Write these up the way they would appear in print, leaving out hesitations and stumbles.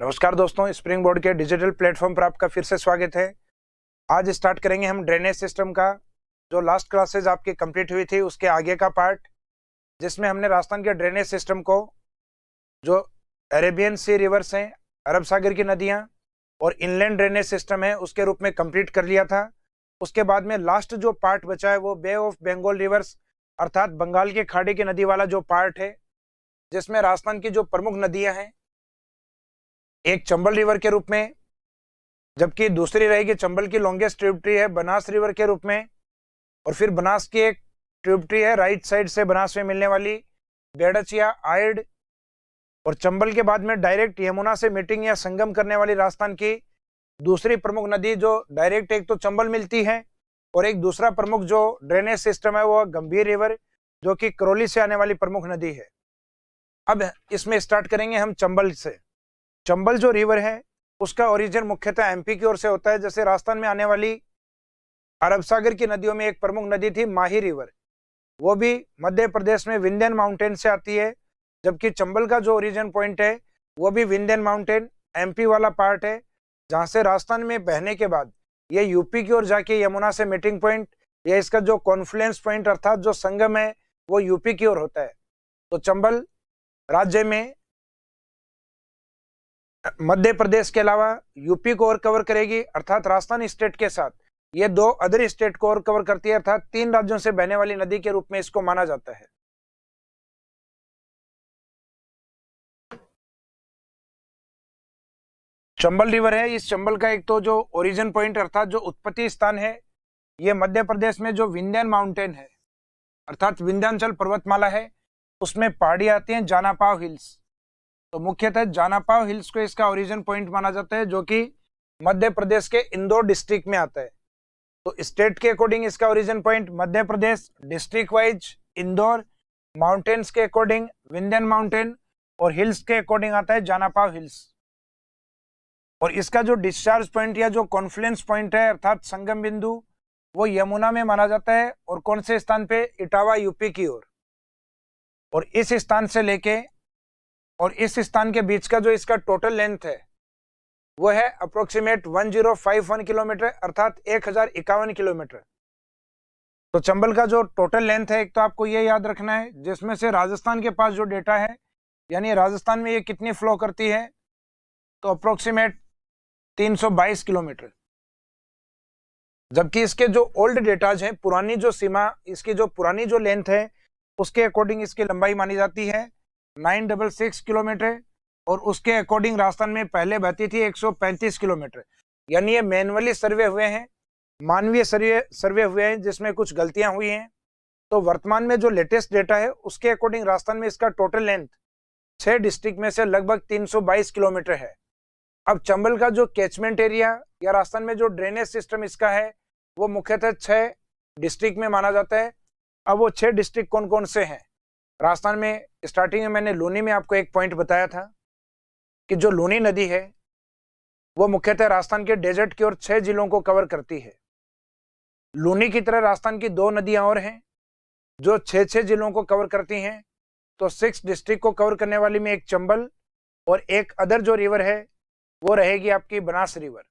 नमस्कार दोस्तों, spring board के डिजिटल प्लेटफॉर्म पर आपका फिर से स्वागत है। आज स्टार्ट करेंगे हम ड्रेनेज सिस्टम का। जो लास्ट क्लासेज आपकी कंप्लीट हुई थी उसके आगे का पार्ट, जिसमें हमने राजस्थान के ड्रेनेज सिस्टम को, जो अरेबियन सी रिवर्स हैं, अरब सागर की नदियां और इनलैंड ड्रेनेज सिस्टम है, उसके रूप में कंप्लीट कर लिया था। उसके बाद में लास्ट जो पार्ट बचा है वो बे ऑफ बंगाल रिवर्स अर्थात बंगाल की खाड़ी की नदी वाला जो पार्ट है, जिसमें राजस्थान की जो प्रमुख नदियां हैं, एक चंबल रिवर के रूप में, जबकि दूसरी रहेगी चंबल की लॉन्गेस्ट ट्रिब्यूटरी है बनास रिवर के रूप में, और फिर बनास की एक ट्रिब्यूटरी है राइट साइड से बनास में मिलने वाली, बेड़चिया आयड। और चंबल के बाद में डायरेक्ट यमुना से मीटिंग या संगम करने वाली राजस्थान की दूसरी प्रमुख नदी, जो डायरेक्ट एक तो चंबल मिलती है और एक दूसरा प्रमुख जो ड्रेनेज सिस्टम है वो गंभीर रिवर, जो कि करौली से आने वाली प्रमुख नदी है। अब इसमें स्टार्ट करेंगे हम चंबल से। चंबल जो रिवर है उसका ओरिजिन मुख्यतः एमपी की ओर से होता है। जैसे राजस्थान में आने वाली अरब सागर की नदियों में एक प्रमुख नदी थी माही रिवर, वो भी मध्य प्रदेश में विंध्यन माउंटेन से आती है, जबकि चंबल का जो ओरिजिन पॉइंट है वो भी विंध्यन माउंटेन एमपी वाला पार्ट है, जहां से राजस्थान में बहने के बाद ये यूपी की ओर जाके यमुना से मीटिंग पॉइंट या इसका जो कॉन्फ्लुएंस पॉइंट अर्थात जो संगम है वो यूपी की ओर होता है। तो चंबल राज्य में मध्य प्रदेश के अलावा यूपी को और कवर करेगी, अर्थात राजस्थान स्टेट के साथ ये दो अदर स्टेट को और कवर करती है, अर्थात 3 राज्यों से बहने वाली नदी के रूप में इसको माना जाता है। चंबल रिवर है, इस चंबल का एक तो जो ओरिजिन पॉइंट अर्थात जो उत्पत्ति स्थान है ये मध्य प्रदेश में जो विंध्यन माउंटेन है अर्थात विंध्याचल पर्वतमाला है, उसमें पहाड़ी आती हैं जानापाव हिल्स। तो मुख्यतः जानापाव हिल्स को इसका ओरिजिन पॉइंट माना जाता है, जो कि मध्य प्रदेश के इंदौर डिस्ट्रिक्ट में आता है। तो स्टेट के अकॉर्डिंग इसका origin point Madhya Pradesh, district wise Indore, mountains के अकॉर्डिंग विंध्यन माउंटेन और हिल्स के अकॉर्डिंग आता है जानापाव हिल्स। और इसका जो डिस्चार्ज पॉइंट या जो कॉन्फ्लुएंस पॉइंट है अर्थात संगम बिंदु, वो यमुना में माना जाता है। और कौन से स्थान पे? इटावा यूपी की ओर। और इस स्थान से लेके और इस स्थान के बीच का जो इसका टोटल लेंथ है वो है अप्रोक्सीमेट 1051 किलोमीटर अर्थात 1051 किलोमीटर। तो चंबल का जो टोटल लेंथ है, एक तो आपको ये याद रखना है, जिसमें से राजस्थान के पास जो डेटा है, यानी राजस्थान में ये कितनी फ्लो करती है, तो अप्रोक्सीमेट 322 किलोमीटर। जबकि इसके जो ओल्ड डेटाज हैं, पुरानी जो सीमा, इसकी जो पुरानी जो लेंथ है उसके अकॉर्डिंग इसकी लंबाई मानी जाती है 966 किलोमीटर, और उसके अकॉर्डिंग राजस्थान में पहले बहती थी 135 किलोमीटर। यानी ये मैनुअली सर्वे हुए हैं, मानवीय सर्वे हुए हैं, जिसमें कुछ गलतियां हुई हैं। तो वर्तमान में जो लेटेस्ट डेटा है उसके अकॉर्डिंग राजस्थान में इसका टोटल लेंथ 6 डिस्ट्रिक्ट में से लगभग 322 किलोमीटर है। अब चंबल का जो कैचमेंट एरिया या राजस्थान में जो ड्रेनेज सिस्टम इसका है वो मुख्यतः 6 डिस्ट्रिक्ट में माना जाता है। अब वो 6 डिस्ट्रिक्ट कौन कौन से हैं? राजस्थान में स्टार्टिंग में मैंने लूनी में आपको एक पॉइंट बताया था कि जो लूनी नदी है वो मुख्यतः राजस्थान के डेजर्ट की ओर 6 जिलों को कवर करती है। लूनी की तरह राजस्थान की 2 नदियां और हैं जो 6 जिलों को कवर करती हैं। तो 6 डिस्ट्रिक्ट को कवर करने वाली में एक चंबल और एक अदर जो रिवर है वो रहेगी आपकी बनास रिवर।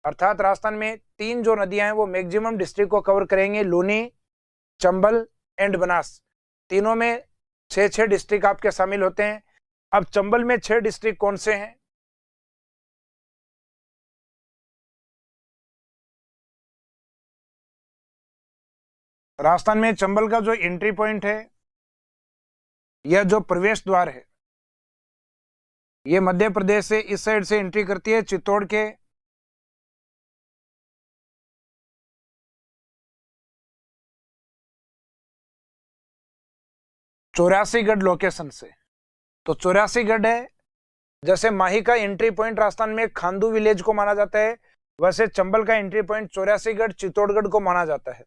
अर्थात राजस्थान में 3 जो नदियां हैं वो मैक्सिमम डिस्ट्रिक्ट को कवर करेंगे, लूनी, चंबल एंड बनास। तीनों में 6 डिस्ट्रिक्ट आपके शामिल होते हैं। अब चंबल में 6 डिस्ट्रिक्ट कौन से हैं? राजस्थान में चंबल का जो एंट्री पॉइंट है, यह जो प्रवेश द्वार है, ये मध्य प्रदेश से इस साइड से एंट्री करती है चित्तौड़ के चौरासीगढ़ लोकेशन से। तो चौरासीगढ़ है, जैसे माही का एंट्री पॉइंट राजस्थान में खांदू विलेज को माना जाता है, वैसे चंबल का एंट्री पॉइंट चौरासीगढ़ चित्तौड़गढ़ को माना जाता है।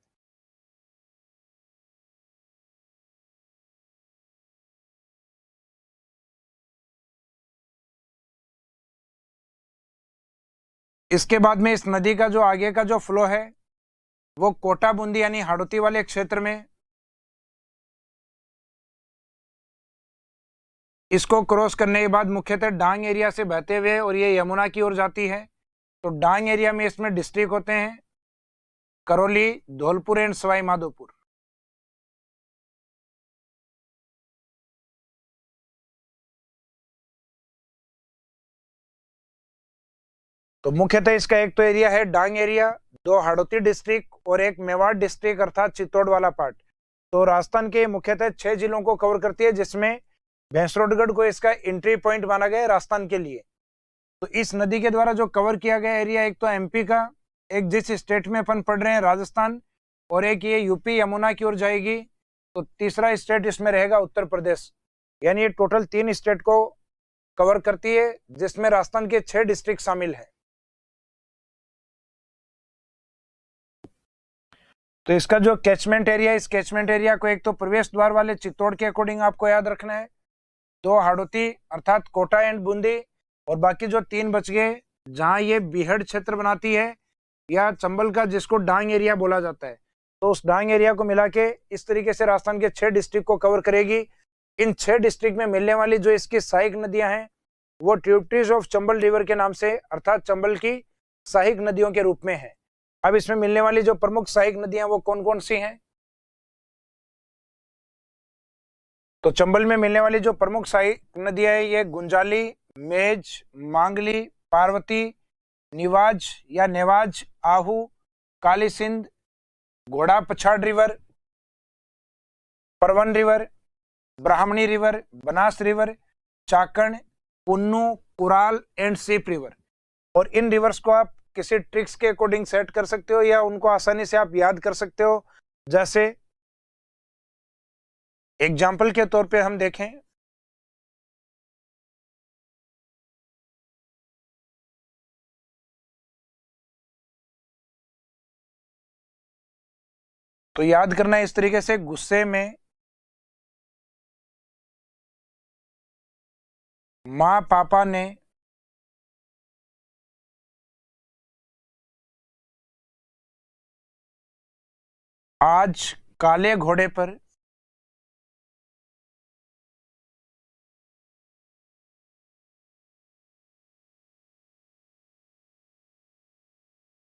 इसके बाद में इस नदी का जो आगे का जो फ्लो है वो कोटा बूंदी यानी हाड़ौती वाले क्षेत्र में इसको क्रॉस करने के बाद मुख्यतः डांग एरिया से बहते हुए और ये यमुना की ओर जाती है। तो डांग एरिया में इसमें डिस्ट्रिक्ट होते हैं करौली, धौलपुर एंड सवाई माधोपुर। तो मुख्यतः इसका एक तो एरिया है डांग एरिया, दो हाड़ौती डिस्ट्रिक्ट और एक मेवाड़ डिस्ट्रिक्ट अर्थात चित्तौड़ वाला पार्ट। तो राजस्थान के मुख्यतः 6 जिलों को कवर करती है, जिसमें भैंसरोडगढ़ को इसका एंट्री पॉइंट माना गया है राजस्थान के लिए। तो इस नदी के द्वारा जो कवर किया गया एरिया, एक तो एमपी का, एक जिस स्टेट में अपन पढ़ रहे हैं राजस्थान, और एक ये यूपी यमुना की ओर जाएगी। तो तीसरा स्टेट इसमें रहेगा उत्तर प्रदेश। यानी ये टोटल 3 स्टेट को कवर करती है, जिसमें राजस्थान के 6 डिस्ट्रिक्ट शामिल है। तो इसका जो कैचमेंट एरिया, इस कैचमेंट एरिया को एक तो प्रवेश द्वार वाले चित्तौड़ के अकॉर्डिंग आपको याद रखना है, 2 हाड़ौती अर्थात कोटा एंड बूंदी, और बाकी जो 3 बच गए जहां ये बीहड़ क्षेत्र बनाती है या चंबल का जिसको डांग एरिया बोला जाता है। तो उस डांग एरिया को मिला के इस तरीके से राजस्थान के 6 डिस्ट्रिक्ट को कवर करेगी। इन 6 डिस्ट्रिक्ट में मिलने वाली जो इसकी सहायक नदियां हैं वो ट्रिब्यूटरीज ऑफ चंबल रिवर के नाम से अर्थात चंबल की सहायक नदियों के रूप में है। अब इसमें मिलने वाली जो प्रमुख सहायक नदियां वो कौन कौन सी हैं? तो चंबल में मिलने वाली जो प्रमुख सहायक नदियां है ये गुंजाली, मेज, मांगली, पार्वती, निवाज या नेवाज, आहू, काली Sindh, Ghoda Pachhad river, Parvan river, Brahmani river, Banas river, Chakan, Punnu, Kural and Seep river. और इन रिवर्स को आप किसी ट्रिक्स के अकॉर्डिंग सेट कर सकते हो या उनको आसानी से आप याद कर सकते हो। जैसे एग्जाम्पल के तौर पे हम देखें तो याद करना इस तरीके से, गुस्से में माँ पापा ने आज काले घोड़े पर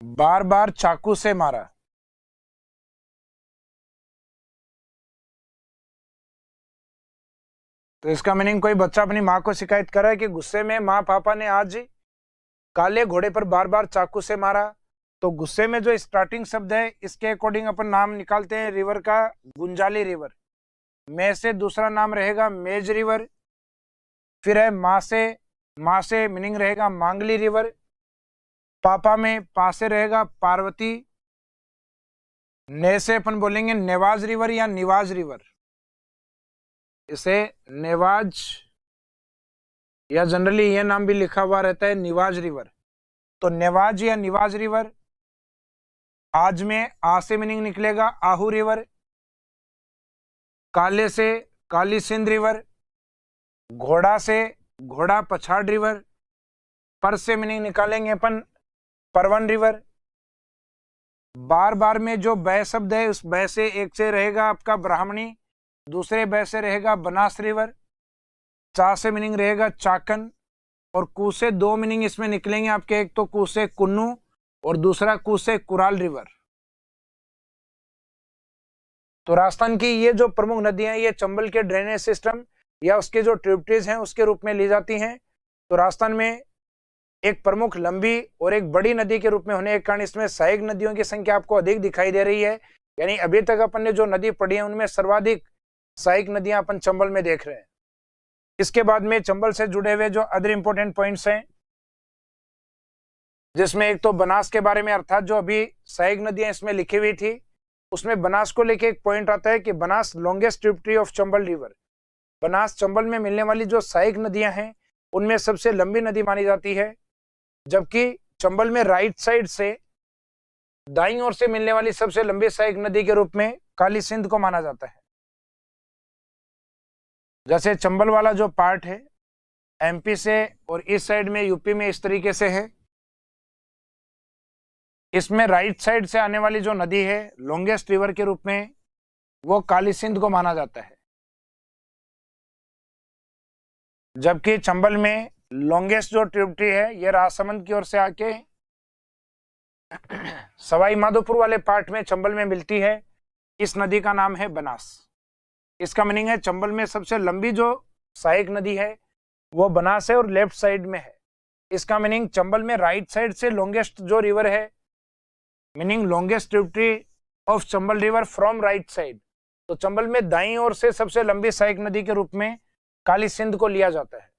बार बार चाकू से मारा। तो इसका मीनिंग कोई बच्चा अपनी माँ को शिकायत कर रहा है कि गुस्से में माँ पापा ने आज काले घोड़े पर बार बार चाकू से मारा। तो गुस्से में जो स्टार्टिंग शब्द है इसके अकॉर्डिंग अपन नाम निकालते हैं रिवर का, गुंजाली रिवर। में से दूसरा नाम रहेगा मेज रिवर। फिर है माँ से मीनिंग रहेगा मांगली रिवर। पापा में पा से रहेगा पार्वती। ने से अपन बोलेंगे नेवाज रिवर या निवाज रिवर। इसे नेवाज या जनरली यह नाम भी लिखा हुआ रहता है निवाज रिवर। तो नेवाज या निवाज रिवर। आज में आ से मीनिंग निकलेगा आहू रिवर। काले से काली सिंध रिवर। घोड़ा से घोड़ा पछाड़ रिवर। पर से मीनिंग निकालेंगे अपन परवन रिवर। बार बार में जो बै शब्द है उस बै से एक से रहेगा आपका ब्राह्मणी, दूसरे बै से रहेगा बनास रिवर। चा से मीनिंग रहेगा चाकन। और कू से 2 मीनिंग इसमें निकलेंगे आपके, एक तो कू से कुन्नू और दूसरा कू से कुराल रिवर। तो राजस्थान की ये जो प्रमुख नदियां ये चंबल के ड्रेनेज सिस्टम या उसके जो ट्रिब्यूटरीज हैं उसके रूप में ली जाती हैं। तो राजस्थान में एक प्रमुख लंबी और एक बड़ी नदी के रूप में होने के कारण इसमें सहायक नदियों की संख्या आपको अधिक दिखाई दे रही है। यानी अभी तक अपन ने जो नदी पढ़ी है उनमें सर्वाधिक सहायक नदियां अपन चंबल में देख रहे हैं। इसके बाद में चंबल से जुड़े हुए जो अदर इंपॉर्टेंट पॉइंट्स हैं, जिसमें एक तो बनास के बारे में, अर्थात जो अभी सहायक नदियां इसमें लिखी हुई थी उसमें बनास को लेके एक पॉइंट आता है कि Banas longest tributary of Chambal river. Banas Chambal में मिलने वाली जो सहायक नदियां हैं उनमें सबसे लंबी नदी मानी जाती है, जबकि चंबल में राइट साइड से दाईं ओर से मिलने वाली सबसे लंबी सहायक नदी के रूप में काली सिंध को माना जाता है। जैसे चंबल वाला जो पार्ट है एमपी से और इस साइड में यूपी में इस तरीके से है, इसमें राइट साइड से आने वाली जो नदी है लॉन्गेस्ट रिवर के रूप में वो काली सिंध को माना जाता है। जबकि चंबल में लॉन्गेस्ट जो ट्रिब्यूटरी है ये राजसमंद की ओर से आके सवाई माधोपुर वाले पार्ट में चंबल में मिलती है। इस नदी का नाम है बनास। इसका मीनिंग है चंबल में सबसे लंबी जो सहायक नदी है वो बनास है और लेफ्ट साइड में है। इसका मीनिंग चंबल में राइट साइड से लॉन्गेस्ट जो रिवर है, meaning longest tributary of Chambal river from right side. तो चंबल में दाईं ओर से सबसे लंबी सहायक नदी के रूप में काली सिंध को लिया जाता है।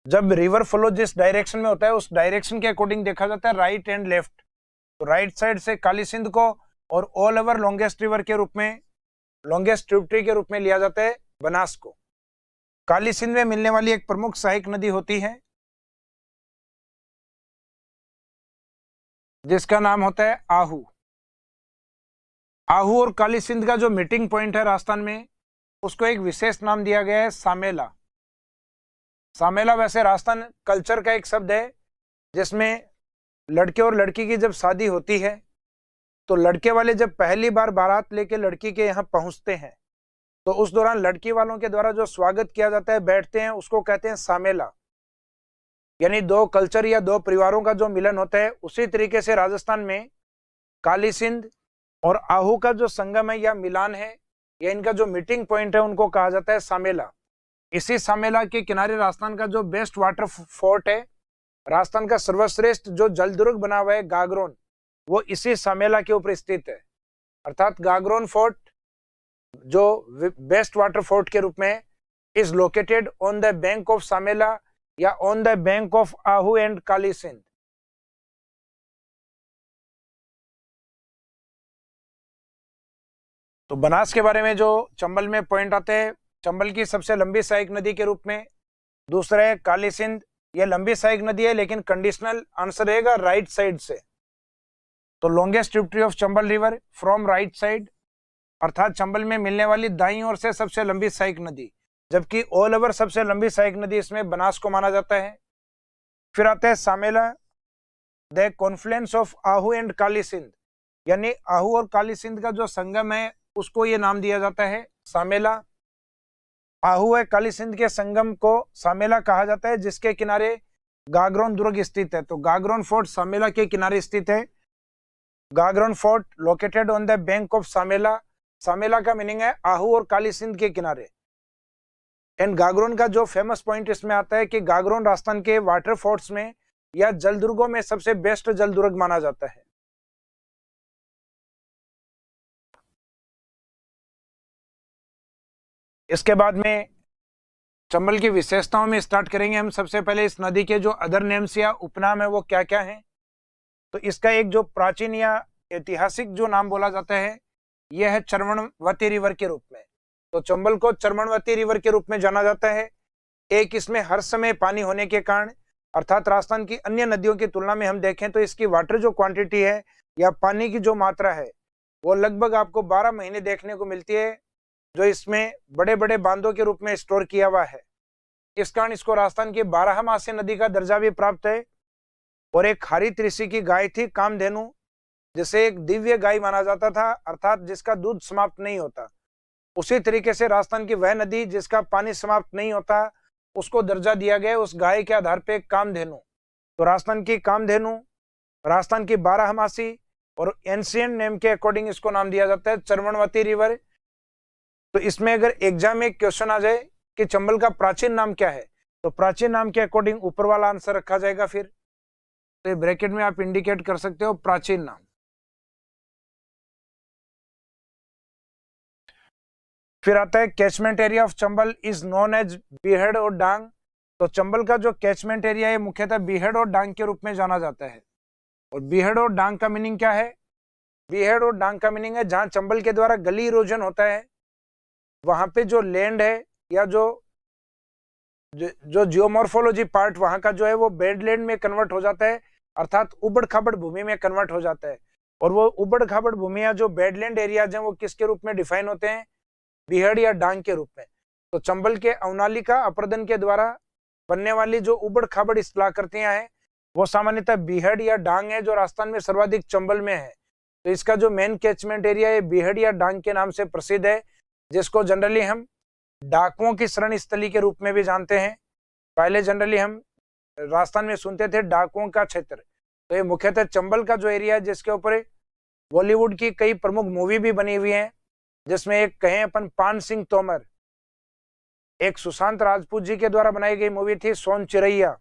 जब रिवर फ्लो जिस डायरेक्शन में होता है उस डायरेक्शन के अकॉर्डिंग देखा जाता है राइट एंड लेफ्ट। तो राइट साइड से काली सिंध को और ऑल ओवर लॉन्गेस्ट रिवर के रूप में, लॉन्गेस्ट ट्रिब्यूटरी के रूप में लिया जाता है बनास को। काली सिंध में मिलने वाली एक प्रमुख सहायक नदी होती है जिसका नाम होता है आहू। आहू और काली सिंध का जो मीटिंग पॉइंट है राजस्थान में, उसको एक विशेष नाम दिया गया है सामेला। सामेला वैसे राजस्थान कल्चर का एक शब्द है जिसमें लड़के और लड़की की जब शादी होती है तो लड़के वाले जब पहली बार बारात लेके लड़की के यहाँ पहुंचते हैं तो उस दौरान लड़की वालों के द्वारा जो स्वागत किया जाता है, बैठते हैं, उसको कहते हैं सामेला। यानी दो कल्चर या दो परिवारों का जो मिलन होता है। उसी तरीके से राजस्थान में काली सिंध और आहू का जो संगम है या मिलान है या इनका जो मीटिंग पॉइंट है उनको कहा जाता है सामेला। इसी सामेला के किनारे राजस्थान का जो बेस्ट वाटर फोर्ट है, राजस्थान का सर्वश्रेष्ठ जो जल दुर्ग बना हुआ है गागरोन, वो इसी सामेला के ऊपर स्थित है। अर्थात गागरोन फोर्ट जो बेस्ट वाटर फोर्ट के रूप में is located on the bank of Samela या on the bank of Ahu and Kali Sindh. तो बनास के बारे में जो चंबल में पॉइंट आते हैं, चंबल की सबसे लंबी सहायक नदी के रूप में। दूसरा है काली सिंध, ये लंबी सहायक नदी है लेकिन कंडीशनल आंसर रहेगा राइट साइड से। तो longest tributary of Chambal river from right side, अर्थात चंबल में मिलने वाली दाईं ओर से सबसे लंबी सहायक नदी, जबकि ऑल ओवर सबसे लंबी सहायक नदी इसमें बनास को माना जाता है। फिर आता है Samela, the confluence of Ahu and Kali Sindh, यानी आहू और काली सिंध का जो संगम है उसको ये नाम दिया जाता है सामेला। आहू है काली सिंध के संगम को सामेला कहा जाता है, जिसके किनारे गागरोन दुर्ग स्थित है। तो गागरोन फोर्ट सामेला के किनारे स्थित है। Gagron fort located on the bank of Samela. Samela का मीनिंग है आहू और काली सिंध के किनारे। एंड गागरोन का जो फेमस पॉइंट इसमें आता है कि गागरोन राजस्थान के वाटर फोर्ट्स में या जल दुर्गों में सबसे बेस्ट जल दुर्ग माना जाता है। इसके बाद में चंबल की विशेषताओं में स्टार्ट करेंगे हम। सबसे पहले इस नदी के जो अदर नेम्स या उपनाम है वो क्या क्या हैं। तो इसका एक जो प्राचीन या ऐतिहासिक जो नाम बोला जाता है यह है चर्मणवती रिवर के रूप में। तो चंबल को चर्मणवती रिवर के रूप में जाना जाता है। एक, इसमें हर समय पानी होने के कारण, अर्थात राजस्थान की अन्य नदियों की तुलना में हम देखें तो इसकी वाटर जो क्वांटिटी है या पानी की जो मात्रा है वो लगभग आपको 12 महीने देखने को मिलती है, जो इसमें बड़े बड़े बांधों के रूप में स्टोर किया हुआ है। इस कारण इसको राजस्थान की 12मासी नदी का दर्जा भी प्राप्त है। और एक हरित ऋषि की गाय थी कामधेनु, जिसे एक दिव्य गाय माना जाता था, अर्थात जिसका दूध समाप्त नहीं होता। उसी तरीके से राजस्थान की वह नदी जिसका पानी समाप्त नहीं होता उसको दर्जा दिया गया उस गाय के आधार पे कामधेनु। तो राजस्थान की कामधेनु, राजस्थान की 12मासी और एंशिएंट नेम के अकॉर्डिंग इसको नाम दिया जाता है चर्मणवती रिवर। तो इसमें अगर एग्जाम में क्वेश्चन आ जाए कि चंबल का प्राचीन नाम क्या है, तो प्राचीन नाम के अकॉर्डिंग ऊपर वाला आंसर रखा जाएगा। फिर तो ब्रैकेट में आप इंडिकेट कर सकते हो प्राचीन नाम। फिर आता है catchment area of Chambal is known as Beehad और डांग। तो चंबल का जो कैचमेंट एरिया है मुख्यतः बीहड़ और डांग के रूप में जाना जाता है। और बीहड़ और डांग का मीनिंग क्या है? बीहड़ और डांग का मीनिंग है जहां चंबल के द्वारा गली इरोजन होता है वहां पे जो लैंड है या जो जियोमॉर्फोलॉजी पार्ट वहां का जो है वो बेडलैंड में कन्वर्ट हो जाता है, अर्थात उबड़ खाबड़ भूमि में कन्वर्ट हो जाता है। और वो उबड़ खाबड़ भूमियां जो बेडलैंड एरियाज हैं वो किसके रूप में डिफाइन होते हैं? बीहड़ या डांग के रूप में। तो चंबल के अवनालिका अपर्दन के द्वारा बनने वाली जो उबड़ खाबड़ इलाकृतियां हैं वो सामान्यतः बीहड़ या डांग है, जो राजस्थान में सर्वाधिक चंबल में है। तो इसका जो मेन कैचमेंट एरिया है बीहड़ या डांग के नाम से प्रसिद्ध है, जिसको जनरली हम डाकुओं की शरण स्थली के रूप में भी जानते हैं। पहले जनरली हम राजस्थान में सुनते थे डाकुओं का क्षेत्र, तो ये मुख्यतः चंबल का जो एरिया है जिसके ऊपर बॉलीवुड की कई प्रमुख मूवी भी बनी हुई हैं, जिसमें एक कहें अपन पान सिंह तोमर, एक सुशांत राजपूत जी के द्वारा बनाई गई मूवी थी सोन चिरैया।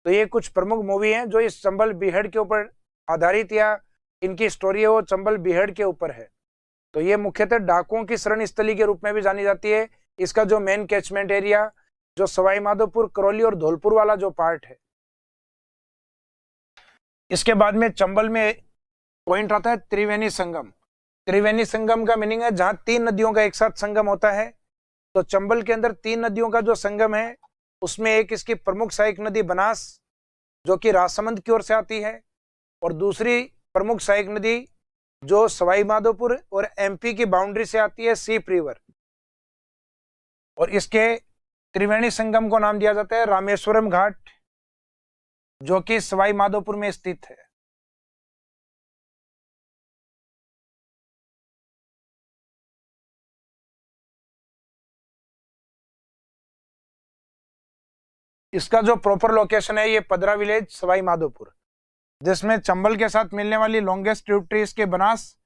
तो ये कुछ प्रमुख मूवी हैं जो इस चंबल बीहड़ के ऊपर आधारित या इनकी स्टोरी है वो चंबल बीहड़ के ऊपर है। तो ये मुख्यतः डाकुओं की शरण स्थली के रूप में भी जानी जाती है। इसका जो मेन कैचमेंट एरिया जो सवाई माधोपुर, करौली और धौलपुर वाला जो पार्ट है। इसके बाद में चंबल में पॉइंट आता है त्रिवेणी संगम। त्रिवेणी संगम का मीनिंग है जहां तीन नदियों का एक साथ संगम होता है। तो चंबल के अंदर तीन नदियों का जो संगम है उसमें एक इसकी प्रमुख सहायक नदी बनास जो कि राजसमंद की ओर से आती है, और दूसरी प्रमुख सहायक नदी जो सवाई माधोपुर और एमपी की बाउंड्री से आती है सीप रिवर। और इसके त्रिवेणी संगम को नाम दिया जाता है रामेश्वरम घाट, जो कि सवाई माधोपुर में स्थित है। इसका जो प्रॉपर लोकेशन है ये पदरा विलेज सवाई माधोपुर, जिसमें चंबल के साथ मिलने वाली लॉन्गेस्ट ट्रिब्यूटरी इसके बनास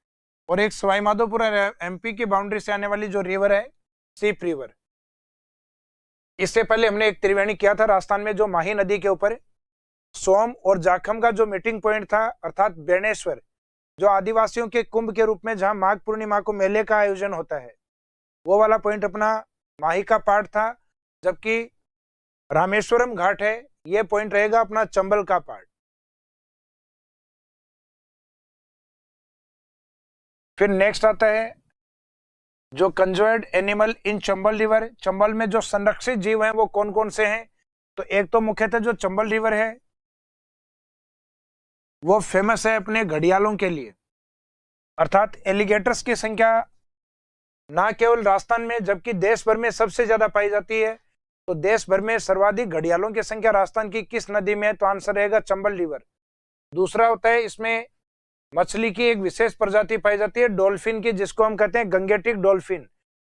और एक सवाई माधोपुर और एमपी की बाउंड्री से आने वाली जो रिवर है सीप रिवर। इससे पहले हमने एक त्रिवेणी किया था राजस्थान में जो माही नदी के ऊपर सोम और जाखम का जो मीटिंग पॉइंट था, अर्थात बेणेश्वर, जो आदिवासियों के कुंभ के रूप में जहां माघ पूर्णिमा को मेले का आयोजन होता है, वो वाला पॉइंट अपना माही का पार्ट था। जबकि रामेश्वरम घाट है ये पॉइंट रहेगा अपना चंबल का पार्ट। फिर नेक्स्ट आता है जो conserved animal in Chambal river. Chambal में जो संरक्षित जीव हैं वो कौन कौन से हैं? तो एक तो मुख्यतः जो चंबल रिवर है वो फेमस है अपने घड़ियालों के लिए, अर्थात एलिगेटर्स की संख्या ना केवल राजस्थान में जबकि देश भर में सबसे ज्यादा पाई जाती है। तो देश भर में सर्वाधिक घड़ियालों की संख्या राजस्थान की किस नदी में है? तो आंसर रहेगा चंबल रिवर। दूसरा होता है इसमें मछली की एक विशेष प्रजाति पाई जाती है डॉल्फिन की, जिसको हम कहते हैं गंगेटिक डॉल्फिन।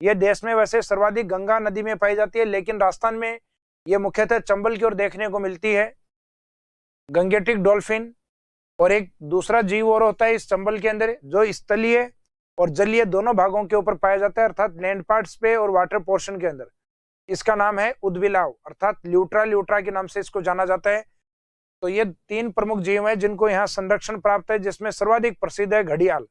ये देश में वैसे सर्वाधिक गंगा नदी में पाई जाती है, लेकिन राजस्थान में ये मुख्यतः चंबल की ओर देखने को मिलती है गंगेटिक डॉल्फिन। और एक दूसरा जीव और होता है इस चंबल के अंदर जो स्थलीय और जलीय दोनों भागों के ऊपर पाया जाता है, अर्थात लैंड पार्ट्स पे और वाटर पोर्शन के अंदर। इसका नाम है उदबिलाव, अर्थात ल्यूट्रा ल्यूट्रा के नाम से इसको जाना जाता है। तो ये तीन प्रमुख जीव हैं जिनको यहाँ संरक्षण प्राप्त है, जिसमें सर्वाधिक प्रसिद्ध है घड़ियाल।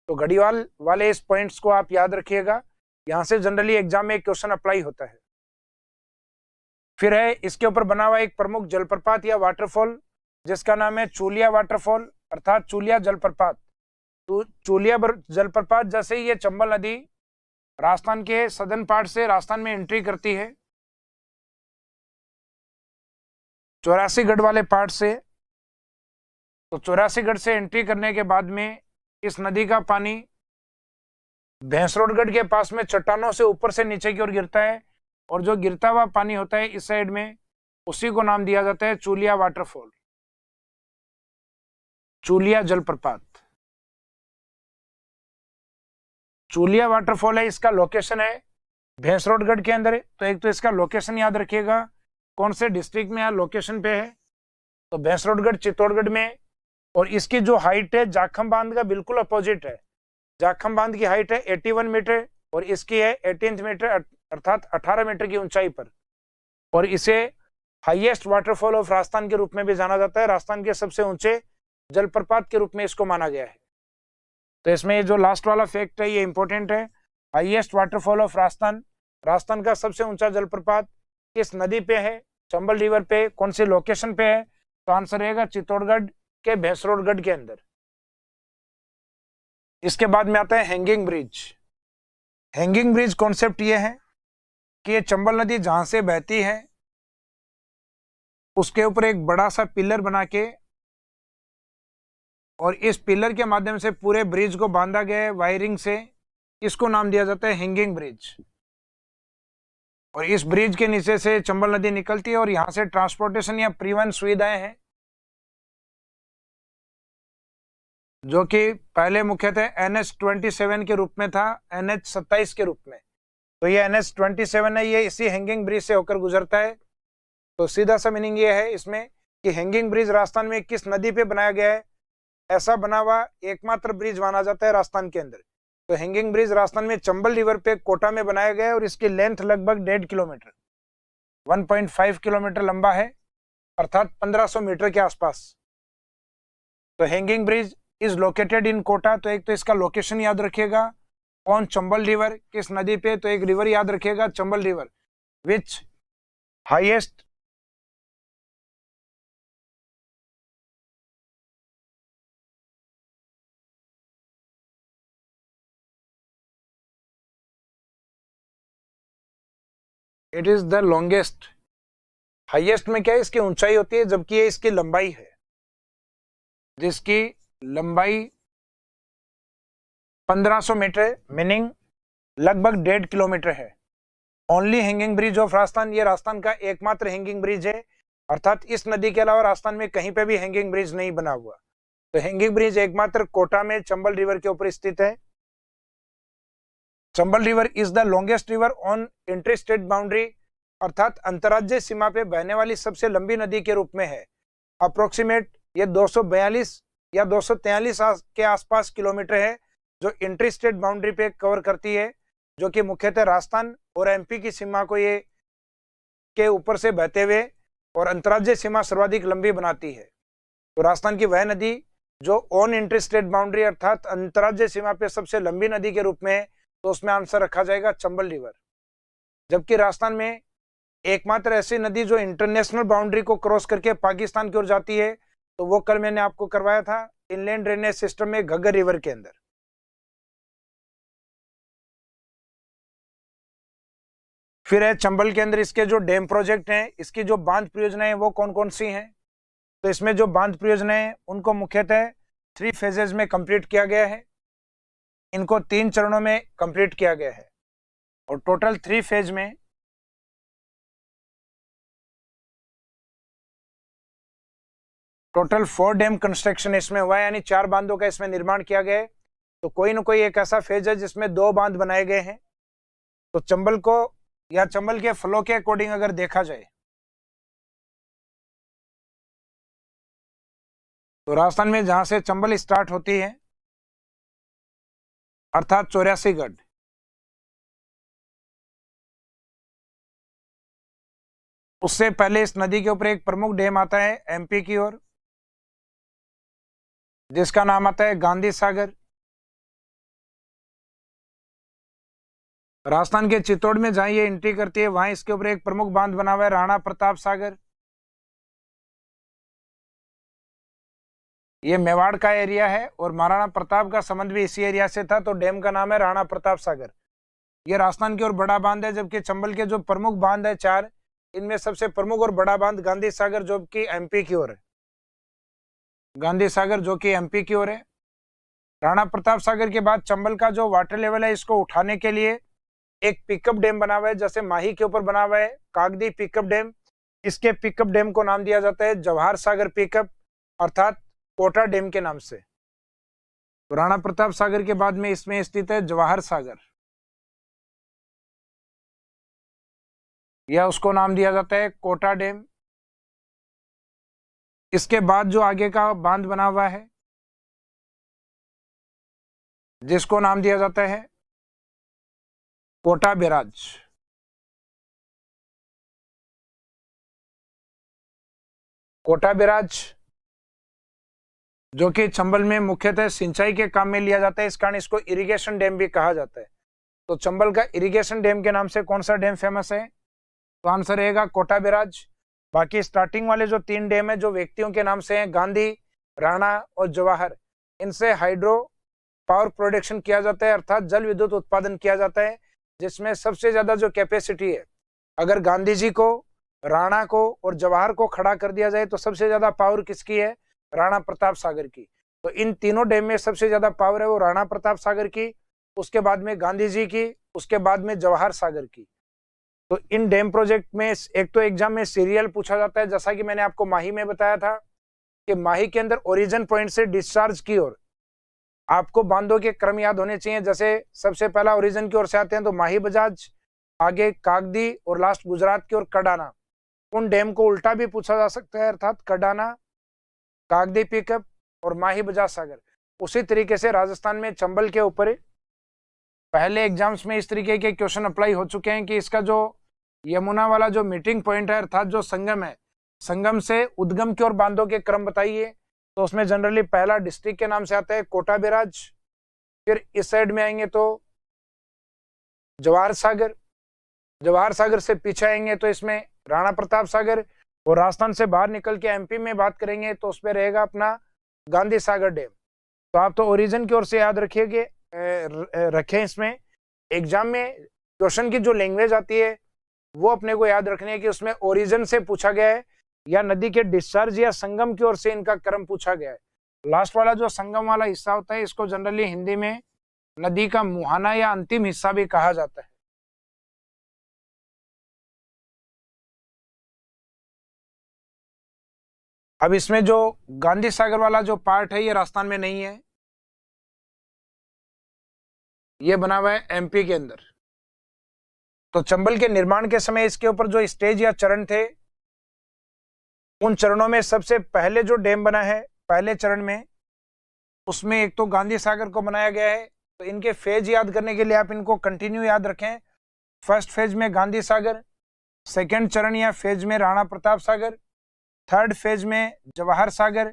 तो घड़ियाल वाले इस पॉइंट्स को आप याद रखिएगा, यहाँ से जनरली एग्जाम में एक क्वेश्चन अप्लाई होता है। फिर है इसके ऊपर बना हुआ एक प्रमुख जलप्रपात या वाटरफॉल जिसका नाम है चूलिया वाटरफॉल, अर्थात चूलिया जलप्रपात। तो चूलिया जलप्रपात जैसे ही ये चंबल नदी राजस्थान के सदर्न पार्ट से राजस्थान में एंट्री करती है 84गढ़ वाले पार्ट से, तो 84गढ़ से एंट्री करने के बाद में इस नदी का पानी भैंसरोडगढ़ के पास में चट्टानों से ऊपर से नीचे की ओर गिरता है, और जो गिरता हुआ पानी होता है इस साइड में उसी को नाम दिया जाता है चूलिया वाटरफॉल, चूलिया जलप्रपात। चूलिया वाटरफॉल है, इसका लोकेशन है भैंसरोडगढ़ के अंदर। तो एक तो इसका लोकेशन याद रखिएगा कौन से डिस्ट्रिक्ट में या लोकेशन पे है, तो भैंसरोडगढ़ चित्तौड़गढ़ में। और इसकी जो हाइट है जाखम बांध का बिल्कुल अपोजिट है। जाखम बांध की हाइट है 81 मीटर और इसकी है 18 मीटर, अर्थात 18 मीटर की ऊंचाई पर। और इसे हाईएस्ट वाटरफॉल ऑफ राजस्थान के रूप में भी जाना जाता है, राजस्थान के सबसे ऊंचे जलप्रपात के रूप में इसको माना गया है। तो इसमें ये जो लास्ट वाला फैक्ट है ये इंपॉर्टेंट है, highest waterfall of Rajasthan, Rajasthan का सबसे ऊंचा जलप्रपात किस नदी पे है? चंबल रिवर पे। कौन सी लोकेशन पे है? तो आंसर रहेगा चित्तौड़गढ़ के भैंसरोडगढ़ के अंदर। इसके बाद में आता है hanging bridge. Hanging bridge concept ये है कि ये चंबल नदी जहां से बहती है उसके ऊपर एक बड़ा सा पिलर बना के और इस पिलर के माध्यम से पूरे ब्रिज को बांधा गया है वायरिंग से, इसको नाम दिया जाता है हैंगिंग ब्रिज। और इस ब्रिज के नीचे से चंबल नदी निकलती है और यहां से ट्रांसपोर्टेशन या परिवहन सुविधाएं हैं जो कि पहले मुख्यतः NH-27 के रूप में था NH-27 के रूप में। तो ये NH27 है, ये इसी हैंगिंग ब्रिज से होकर गुजरता है। तो सीधा सा मीनिंग ये है इसमें कि हैंगिंग ब्रिज राजस्थान में किस नदी पे बनाया गया है, ऐसा बना हुआ एकमात्र ब्रिज माना जाता है राजस्थान के अंदर। तो हैंगिंग ब्रिज राजस्थान में चंबल रिवर पे कोटा में बनाया गया है और इसकी लेंथ लगभग 1.5 किलोमीटर 1.5 किलोमीटर लंबा है, अर्थात 1500 मीटर के आसपास। तो hanging bridge is located in Kota. तो एक तो इसका लोकेशन याद रखिएगा, ऑन चंबल रिवर, किस नदी पे, तो एक रिवर याद रखिएगा Chambal river, which highest it is the longest. Highest में क्या है, इसकी ऊंचाई होती है, जबकि ये इसकी लंबाई है, जिसकी लंबाई 1500 मीटर मीनिंग लगभग 1.5 किलोमीटर है। Only hanging bridge of Rajasthan, ये राजस्थान का एकमात्र हैंगिंग ब्रिज है, अर्थात इस नदी के अलावा राजस्थान में कहीं पे भी हैंगिंग ब्रिज नहीं बना हुआ। तो हैंगिंग ब्रिज एकमात्र कोटा में चंबल रिवर के ऊपर स्थित है। Chambal river is the longest river on inter state boundary, अर्थात अंतर्राज्यीय सीमा पे बहने वाली सबसे लंबी नदी के रूप में है। अप्रोक्सीमेट ये 242 या 243 के आसपास किलोमीटर है, जो इंटर स्टेट बाउंड्री पे कवर करती है, जो कि मुख्यतः राजस्थान और MP की सीमा को ये के ऊपर से बहते हुए और अंतर्राज्यीय सीमा सर्वाधिक लंबी बनाती है। तो राजस्थान की वह नदी जो ऑन इंटर स्टेट बाउंड्री अर्थात अंतर्राज्यीय सीमा पे सबसे लंबी नदी के रूप में है, तो उसमें आंसर रखा जाएगा चंबल रिवर। जबकि राजस्थान में एकमात्र ऐसी नदी जो इंटरनेशनल बाउंड्री को क्रॉस करके पाकिस्तान की ओर जाती है, तो वो कल मैंने आपको करवाया था इनलैंड ड्रेनेज सिस्टम में घग्गर रिवर के अंदर। फिर है चंबल के अंदर इसके जो डैम प्रोजेक्ट हैं, इसकी जो बांध परियोजनाएं वो कौन कौन सी हैं। तो इसमें जो बांध परियोजनाएं उनको मुख्यतः 3 फेजेज में कंप्लीट किया गया है। इनको 3 चरणों में कंप्लीट किया गया है और टोटल 3 फेज में टोटल 4 डैम कंस्ट्रक्शन इसमें हुआ है, यानी 4 बांधों का इसमें निर्माण किया गया है। तो कोई ना कोई एक ऐसा फेज है जिसमें 2 बांध बनाए गए हैं। तो चंबल को या चंबल के फ्लो के अकॉर्डिंग अगर देखा जाए तो राजस्थान में जहां से चंबल स्टार्ट होती है अर्थात 84गढ़, उससे पहले इस नदी के ऊपर एक प्रमुख डैम आता है MP की ओर, जिसका नाम आता है गांधी सागर। राजस्थान के चित्तौड़ में जहां ये एंट्री करती है वहां इसके ऊपर एक प्रमुख बांध बना हुआ है राणा प्रताप सागर। ये मेवाड़ का एरिया है और महाराणा प्रताप का संबंध भी इसी एरिया से था, तो डैम का नाम है राणा प्रताप सागर। ये राजस्थान की ओर बड़ा बांध है, जबकि चंबल के जो प्रमुख बांध है 4, इनमें सबसे प्रमुख और बड़ा बांध गांधी सागर जो कि MP की ओर है। गांधी सागर जो कि MP की ओर है। राणा प्रताप सागर के बाद चंबल का जो वाटर लेवल है इसको उठाने के लिए एक पिकअप डैम बना हुआ है, जैसे माही के ऊपर बना हुआ है कागदी पिकअप डैम। इसके पिकअप डैम को नाम दिया जाता है जवाहर सागर पिकअप, अर्थात कोटा डैम के नाम से। तो राणा प्रताप सागर के बाद में इसमें स्थित है जवाहर सागर, या उसको नाम दिया जाता है कोटा डैम। इसके बाद जो आगे का बांध बना हुआ है जिसको नाम दिया जाता है कोटा बैराज। कोटा बैराज जो कि चंबल में मुख्यतः सिंचाई के काम में लिया जाता है, इस कारण इसको इरिगेशन डैम भी कहा जाता है। तो चंबल का इरिगेशन डैम के नाम से कौन सा डैम फेमस है, तो आंसर रहेगा कोटा बैराज। बाकी स्टार्टिंग वाले जो 3 डैम है जो व्यक्तियों के नाम से हैं, गांधी, राणा और जवाहर, इनसे हाइड्रो पावर प्रोडक्शन किया जाता है, अर्थात जल विद्युत उत्पादन किया जाता है, जिसमें सबसे ज्यादा जो कैपेसिटी है, अगर गांधी जी को, राणा को और जवाहर को खड़ा कर दिया जाए तो सबसे ज्यादा पावर किसकी है, राणा प्रताप सागर की। तो इन तीनों डैम में सबसे ज्यादा पावर है वो राणा प्रताप सागर की, उसके बाद में गांधी जी की, उसके बाद में जवाहर सागर की। तो इन डैम प्रोजेक्ट में एक तो एग्जाम में सीरियल पूछा जाता है, जैसा कि मैंने आपको माही में बताया था कि माही के अंदर ओरिजिन पॉइंट से डिस्चार्ज की ओर आपको बांधों के क्रम याद होने चाहिए। जैसे सबसे पहला ओरिजिन की ओर से आते हैं तो माही बजाज, आगे कागदी और लास्ट गुजरात की ओर कडाना। उन डैम को उल्टा भी पूछा जा सकता है, अर्थात कडाना, कागदी पिकअप और माही बजाज सागर। उसी तरीके से राजस्थान में चंबल के ऊपर पहले एग्जाम्स में इस तरीके के क्वेश्चन अप्लाई हो चुके हैं कि इसका जो यमुना वाला जो मीटिंग पॉइंट है अर्थात जो संगम है, संगम से उद्गम की ओर बांधों के क्रम बताइए। तो उसमें जनरली पहला डिस्ट्रिक्ट के नाम से आता है कोटा बैराज, फिर इस साइड में आएंगे तो जवाहर सागर, जवाहर सागर से पीछे आएंगे तो इसमें राणा प्रताप सागर, और राजस्थान से बाहर निकल के एमपी में बात करेंगे तो उसमें रहेगा अपना गांधी सागर डैम। तो आप तो ओरिजिन की ओर से याद रखिएगे, रखें। इसमें एग्जाम में क्वेश्चन की जो लैंग्वेज आती है वो अपने को याद रखनी है कि उसमें ओरिजिन से पूछा गया है या नदी के डिस्चार्ज या संगम की ओर से इनका क्रम पूछा गया है। लास्ट वाला जो संगम वाला हिस्सा होता है इसको जनरली हिंदी में नदी का मुहाना या अंतिम हिस्सा भी कहा जाता है। अब इसमें जो गांधी सागर वाला जो पार्ट है ये राजस्थान में नहीं है, ये बना हुआ है एमपी के अंदर। तो चंबल के निर्माण के समय इसके ऊपर जो स्टेज या चरण थे, उन चरणों में सबसे पहले जो डैम बना है पहले चरण में, उसमें एक तो गांधी सागर को बनाया गया है। तो इनके फेज याद करने के लिए आप इनको कंटिन्यू याद रखें। फर्स्ट फेज में गांधी सागर, सेकेंड चरण या फेज में राणा प्रताप सागर, थर्ड फेज में जवाहर सागर।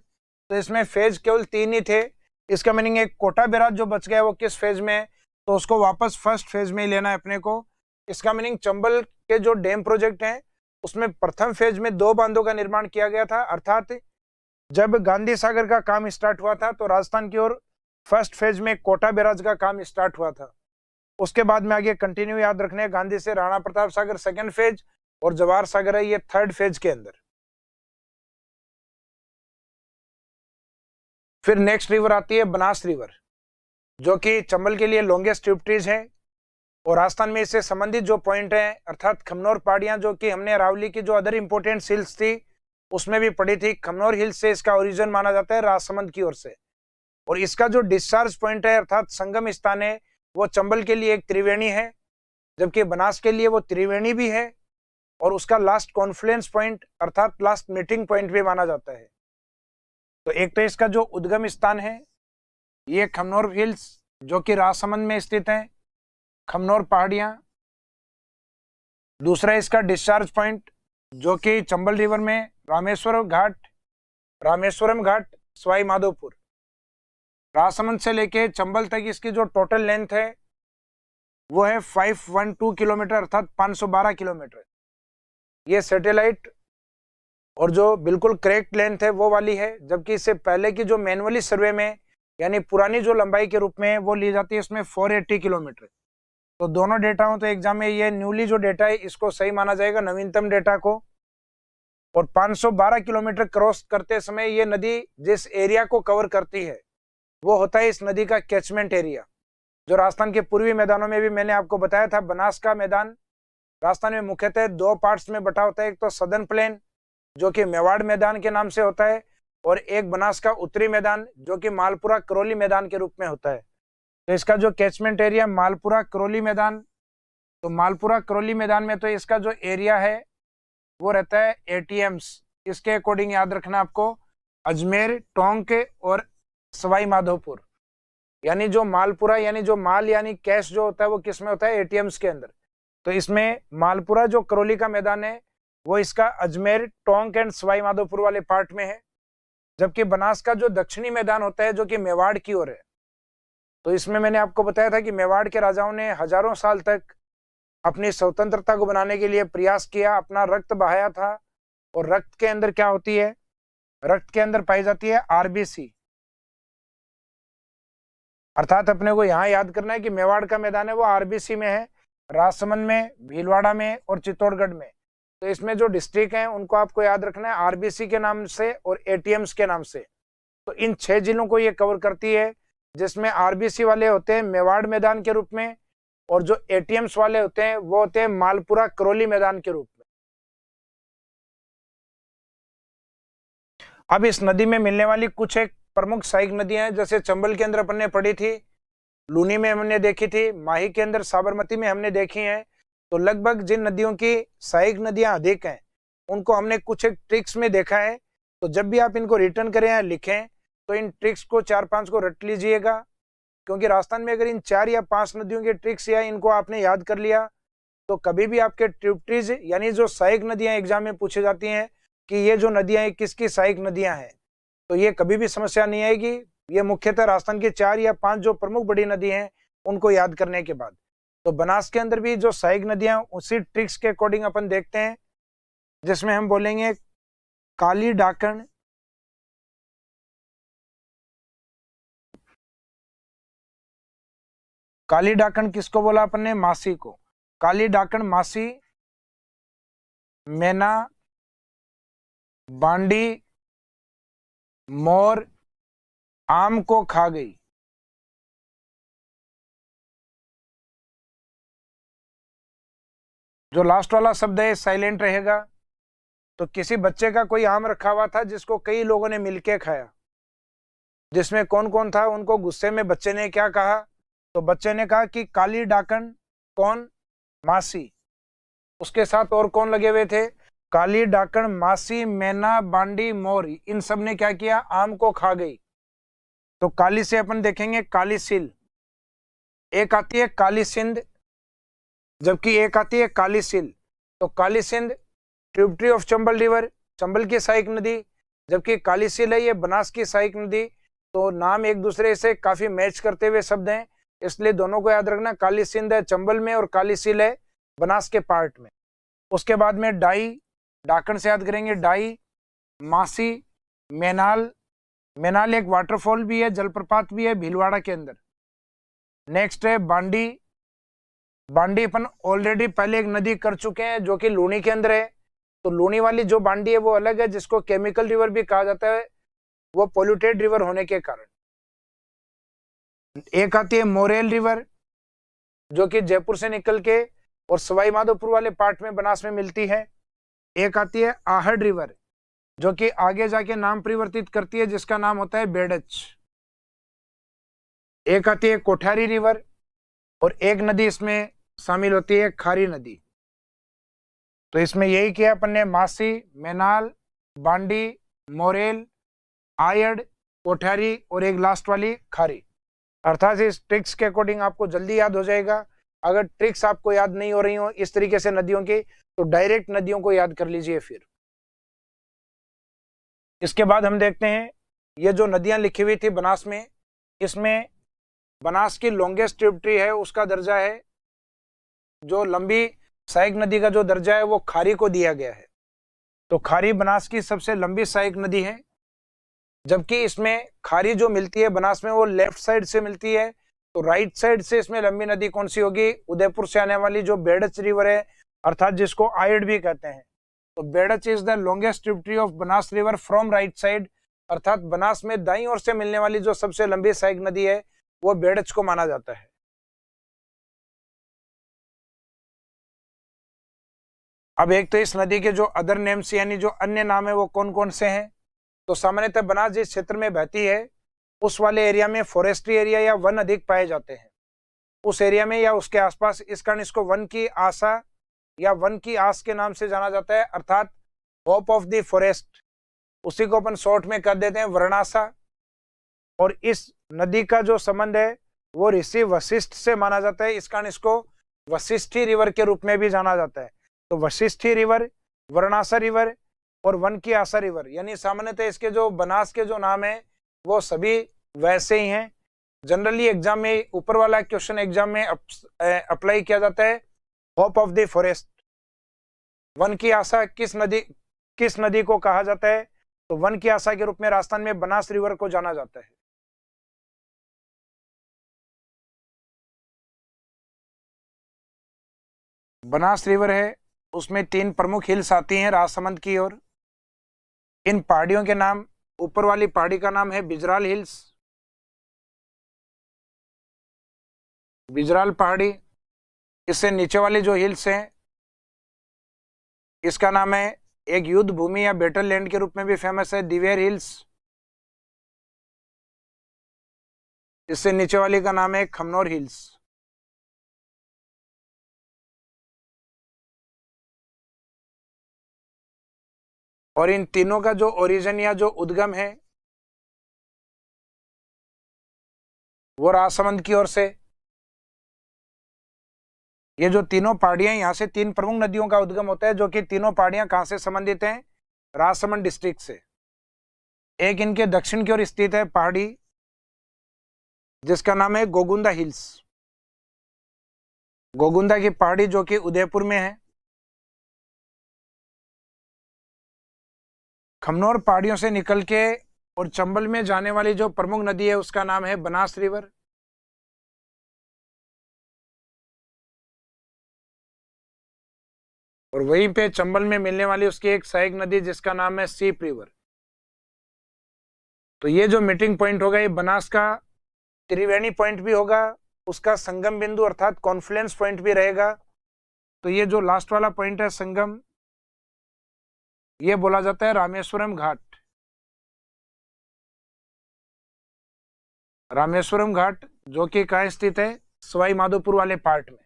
तो इसमें फेज केवल 3 ही थे। इसका मीनिंग एक कोटा बैराज जो बच गया वो किस फेज में है, तो उसको वापस फर्स्ट फेज में ही लेना है अपने को। इसका मीनिंग चंबल के जो डैम प्रोजेक्ट हैं उसमें प्रथम फेज में 2 बांधों का निर्माण किया गया था, अर्थात जब गांधी सागर का काम स्टार्ट हुआ था तो राजस्थान की ओर फर्स्ट फेज में कोटा बैराज का काम स्टार्ट हुआ था। उसके बाद में आगे कंटिन्यू याद रखने हैं, गांधी से राणा प्रताप सागर सेकेंड फेज और जवाहर सागर है ये थर्ड फेज के अंदर। फिर नेक्स्ट रिवर आती है बनास रिवर, जो कि चंबल के लिए लॉन्गेस्ट ट्रिब्यूटरीज है और राजस्थान में इससे संबंधित जो पॉइंट है अर्थात खमनोर पहाड़ियां, जो कि हमने अरावली की जो अदर इंपॉर्टेंट हिल्स थी उसमें भी पढ़ी थी। खमनोर हिल्स से इसका ओरिजिन माना जाता है राजसमंद की ओर से, और इसका जो डिस्चार्ज पॉइंट है अर्थात संगम स्थान है वो चंबल के लिए एक त्रिवेणी है, जबकि बनास के लिए वो त्रिवेणी भी है और उसका लास्ट कॉन्फ्लुएंस पॉइंट अर्थात लास्ट मीटिंग पॉइंट भी माना जाता है। तो एक तो इसका जो उद्गम स्थान है ये खमनोर हिल्स जो कि राजसमंद में स्थित है, खमनोर पहाड़ियां। दूसरा इसका डिस्चार्ज पॉइंट जो कि चंबल रिवर में रामेश्वरम घाट सवाई माधोपुर। राजसमंद से लेके चंबल तक इसकी जो टोटल लेंथ है वो है 512 किलोमीटर अर्थात 512 किलोमीटर। ये सैटेलाइट और जो बिल्कुल करेक्ट लेंथ है वो वाली है, जबकि इससे पहले की जो मैनुअली सर्वे में यानी पुरानी जो लंबाई के रूप में वो ली जाती है उसमें 480 किलोमीटर। तो दोनों डेटा हो तो एग्जाम में ये न्यूली जो डेटा है इसको सही माना जाएगा, नवीनतम डेटा को। और 512 किलोमीटर क्रॉस करते समय ये नदी जिस एरिया को कवर करती है वो होता है इस नदी का कैचमेंट एरिया, जो राजस्थान के पूर्वी मैदानों में भी मैंने आपको बताया था। बनास का मैदान राजस्थान में मुख्यतः 2 पार्ट्स में बटा होता है, एक तो सदर्न प्लेन जो कि मेवाड़ मैदान के नाम से होता है और एक बनास का उत्तरी मैदान जो कि मालपुरा करौली मैदान के रूप में होता है। तो इसका जो कैचमेंट एरिया मालपुरा करौली मैदान, तो मालपुरा करौली मैदान में तो इसका जो एरिया है वो रहता है एटीएम्स। इसके अकॉर्डिंग याद रखना आपको अजमेर, टोंक और सवाई माधोपुर, यानी जो मालपुरा यानी जो माल यानी कैश जो होता है वो किस में होता है, एटीएम्स के अंदर। तो इसमें मालपुरा जो करौली का मैदान है वो इसका अजमेर, टोंक एंड सवाई माधोपुर वाले पार्ट में है, जबकि बनास का जो दक्षिणी मैदान होता है जो कि मेवाड़ की ओर है। तो इसमें मैंने आपको बताया था कि मेवाड़ के राजाओं ने हजारों साल तक अपनी स्वतंत्रता को बनाने के लिए प्रयास किया, अपना रक्त बहाया था। और रक्त के अंदर क्या होती है, रक्त के अंदर पाई जाती है आरबीसी, अर्थात अपने को यहाँ याद करना है कि मेवाड़ का मैदान है वो आरबीसी में है, राजसमंद में, भीलवाड़ा में और चित्तौड़गढ़ में। तो इसमें जो डिस्ट्रिक्ट हैं उनको आपको याद रखना है आरबीसी के नाम से और एटीएम्स के नाम से। तो इन 6 जिलों को ये कवर करती है, जिसमें आरबीसी वाले होते हैं मेवाड़ मैदान के रूप में और जो एटीएम्स वाले होते हैं वो होते हैं मालपुरा करौली मैदान के रूप में। अब इस नदी में मिलने वाली कुछ एक प्रमुख सहायक नदियां हैं, जैसे चंबल के अंदर अपन ने पढ़ी थी, लूनी में हमने देखी थी, माही के अंदर साबरमती में हमने देखी है, तो लगभग जिन नदियों की सहायक नदियां अधिक हैं उनको हमने कुछ एक ट्रिक्स में देखा है। तो जब भी आप इनको रिटर्न करें या लिखें तो इन ट्रिक्स को 4-5 को रट लीजिएगा, क्योंकि राजस्थान में अगर इन 4 या 5 नदियों के ट्रिक्स या इनको आपने याद कर लिया तो कभी भी आपके ट्रिब्यूटरीज यानी जो सहायक नदियां एग्जाम में पूछी जाती हैं कि ये जो नदियां किसकी सहायक नदियां हैं, तो ये कभी भी समस्या नहीं आएगी। ये मुख्यतः राजस्थान की 4 या 5 जो प्रमुख बड़ी नदी हैं उनको याद करने के बाद। तो बनास के अंदर भी जो सहायक नदियां उसी ट्रिक्स के अकॉर्डिंग अपन देखते हैं, जिसमें हम बोलेंगे काली डाकण, काली डाकण किसको बोला अपन ने? मासी को। काली डाकण मासी मैना बांडी मोर आम को खा गई। जो लास्ट वाला शब्द है साइलेंट रहेगा। तो किसी बच्चे का कोई आम रखा हुआ था जिसको कई लोगों ने मिलके खाया, जिसमें कौन कौन था? उनको गुस्से में बच्चे ने क्या कहा? तो बच्चे ने कहा कि काली डाकण कौन? मासी। उसके साथ और कौन लगे हुए थे? काली डाकण मासी मैना बांडी मोर, इन सब ने क्या किया? आम को खा गई। तो काली से अपन देखेंगे काली सील, एक आती है काली सिंध, जबकि एक आती है काली सील। तो Kali Sindh tributary of Chambal river, Chambal की सहायक नदी, जबकि काली सील है ये बनास की सहायक नदी। तो नाम एक दूसरे से काफी मैच करते हुए शब्द हैं, इसलिए दोनों को याद रखना। काली सिंध है चंबल में और काली सील है बनास के पार्ट में। उसके बाद में डाई, डाकण से याद करेंगे डाई, मासी, मैनाल, मैनाल एक वाटरफॉल भी है, जलप्रपात भी है भीलवाड़ा के अंदर। नेक्स्ट है बांडी, बांडी अपन ऑलरेडी पहले एक नदी कर चुके हैं जो कि लूनी के अंदर है। तो लूनी वाली जो बांडी है वो अलग है, जिसको केमिकल रिवर भी कहा जाता है, वो पोल्यूटेड रिवर होने के कारण। एक आती है मोरेल रिवर जो कि जयपुर से निकल के और सवाई माधोपुर वाले पार्ट में बनास में मिलती है। एक आती है आहड़ रिवर जो कि आगे जाके नाम परिवर्तित करती है जिसका नाम होता है बेड़च। एक आती है कोठारी रिवर और एक नदी इसमें शामिल होती है खारी नदी। तो इसमें यही किया अपन ने, मासी, मैनाल, बांडी, मोरेल, आयड़, कोठारी और एक लास्ट वाली खारी। अर्थात इस ट्रिक्स के अकॉर्डिंग आपको जल्दी याद हो जाएगा। अगर ट्रिक्स आपको याद नहीं हो रही हो इस तरीके से नदियों की, तो डायरेक्ट नदियों को याद कर लीजिए। फिर इसके बाद हम देखते हैं ये जो नदियां लिखी हुई थी बनास में, इसमें बनास की लॉन्गेस्ट ट्रिब्यूटरी है उसका दर्जा है, जो लंबी सहायक नदी का जो दर्जा है वो खारी को दिया गया है। तो खारी बनास की सबसे लंबी सहायक नदी है, जबकि इसमें खारी जो मिलती है बनास में वो लेफ्ट साइड से मिलती है। तो राइट साइड से इसमें लंबी नदी कौन सी होगी? उदयपुर से आने वाली जो बेड़च रिवर है, अर्थात जिसको आयड़ भी कहते हैं। तो Berach is the longest tributary of Banas river from right side, अर्थात बनास में दाईं ओर से मिलने वाली जो सबसे लंबी सहायक नदी है वो बेड़च को माना जाता है। अब एक तो इस नदी के जो अदर नेम्स यानी जो अन्य नाम है वो कौन कौन से हैं? तो सामान्यतः बनास जिस क्षेत्र में बहती है उस वाले एरिया में फॉरेस्ट्री एरिया या वन अधिक पाए जाते हैं, उस एरिया में या उसके आसपास। इस कारण इसको वन की आशा या वन की आस के नाम से जाना जाता है, अर्थात होप ऑफ द फॉरेस्ट। उसी को अपन शॉर्ट में कर देते हैं वर्णाशा। और इस नदी का जो संबंध है वो ऋषि वशिष्ठ से माना जाता है, इस कारण इसको वशिष्ठी रिवर के रूप में भी जाना जाता है। तो वशिष्ठी रिवर, वर्णाशा रिवर और वन की आशा रिवर, यानी सामान्यतः इसके जो बनास के जो नाम है वो सभी वैसे ही हैं। जनरली एग्जाम में ऊपर वाला क्वेश्चन एग्जाम में अप्लाई किया जाता है, hope of the forest. One की आशा किस नदी को कहा जाता है? तो वन की आशा के रूप में राजस्थान में बनास रिवर को जाना जाता है। बनास रिवर है उसमें 3 प्रमुख हिल्स आती हैं राजसमंद की ओर। इन पहाड़ियों के नाम, ऊपर वाली पहाड़ी का नाम है बिजराल हिल्स, बिजराल पहाड़ी। इससे नीचे वाली जो हिल्स हैं इसका नाम है, एक युद्ध भूमि या बैटल लैंड के रूप में भी फेमस है, दिवेर हिल्स। इससे नीचे वाली का नाम है खमनोर हिल्स। और इन तीनों का जो ओरिजिन या जो उद्गम है वो राजसमंद की ओर से। ये जो तीनों पहाड़ियां, यहाँ से तीन प्रमुख नदियों का उद्गम होता है, जो कि तीनों पहाड़ियां कहां से संबंधित हैं? राजसमंद डिस्ट्रिक्ट से। एक इनके दक्षिण की ओर स्थित है पहाड़ी जिसका नाम है गोगुंदा हिल्स, गोगुंदा की पहाड़ी जो कि उदयपुर में है। खमनोर पहाड़ियों से निकल के और चंबल में जाने वाली जो प्रमुख नदी है उसका नाम है बनास रिवर। और वहीं पे चंबल में मिलने वाली उसकी एक सहायक नदी जिसका नाम है सीप रिवर। तो ये जो मीटिंग पॉइंट होगा ये बनास का त्रिवेणी पॉइंट भी होगा, उसका संगम बिंदु अर्थात कॉन्फ्लुएंस पॉइंट भी रहेगा। तो ये जो लास्ट वाला पॉइंट है संगम, ये बोला जाता है रामेश्वरम घाट। रामेश्वरम घाट जो कि कहाँ स्थित है? सवाई माधोपुर वाले पार्ट में।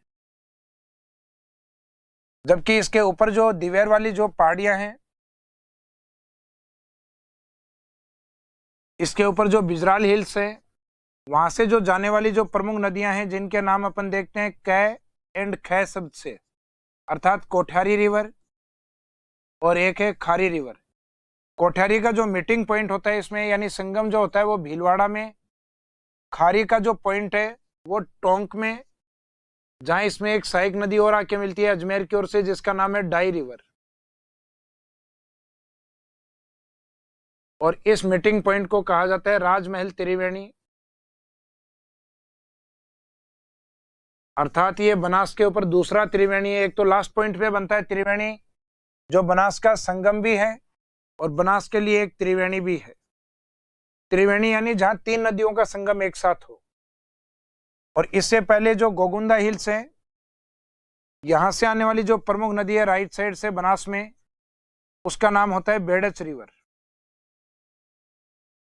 जबकि इसके ऊपर जो दिवेर वाली जो पहाड़ियां हैं, इसके ऊपर जो बिजराल हिल्स है, वहां से जो जाने वाली जो प्रमुख नदियां हैं जिनके नाम अपन देखते हैं कै एंड खै शब्द से, अर्थात कोठारी रिवर और एक है खारी रिवर। कोठारी का जो मीटिंग पॉइंट होता है इसमें यानी संगम जो होता है वो भीलवाड़ा में। खारी का जो पॉइंट है वो टोंक में, जहां इसमें एक सहायक नदी और आके मिलती है अजमेर की ओर से जिसका नाम है डाई रिवर। और इस मीटिंग पॉइंट को कहा जाता है राजमहल त्रिवेणी, अर्थात ये बनास के ऊपर दूसरा त्रिवेणी है। एक तो लास्ट पॉइंट पे बनता है त्रिवेणी जो बनास का संगम भी है और बनास के लिए एक त्रिवेणी भी है। त्रिवेणी यानी जहां तीन नदियों का संगम एक साथ हो। और इससे पहले जो गोगुंदा हिल्स है, यहां से आने वाली जो प्रमुख नदी है राइट साइड से बनास में, उसका नाम होता है बेड़च रिवर।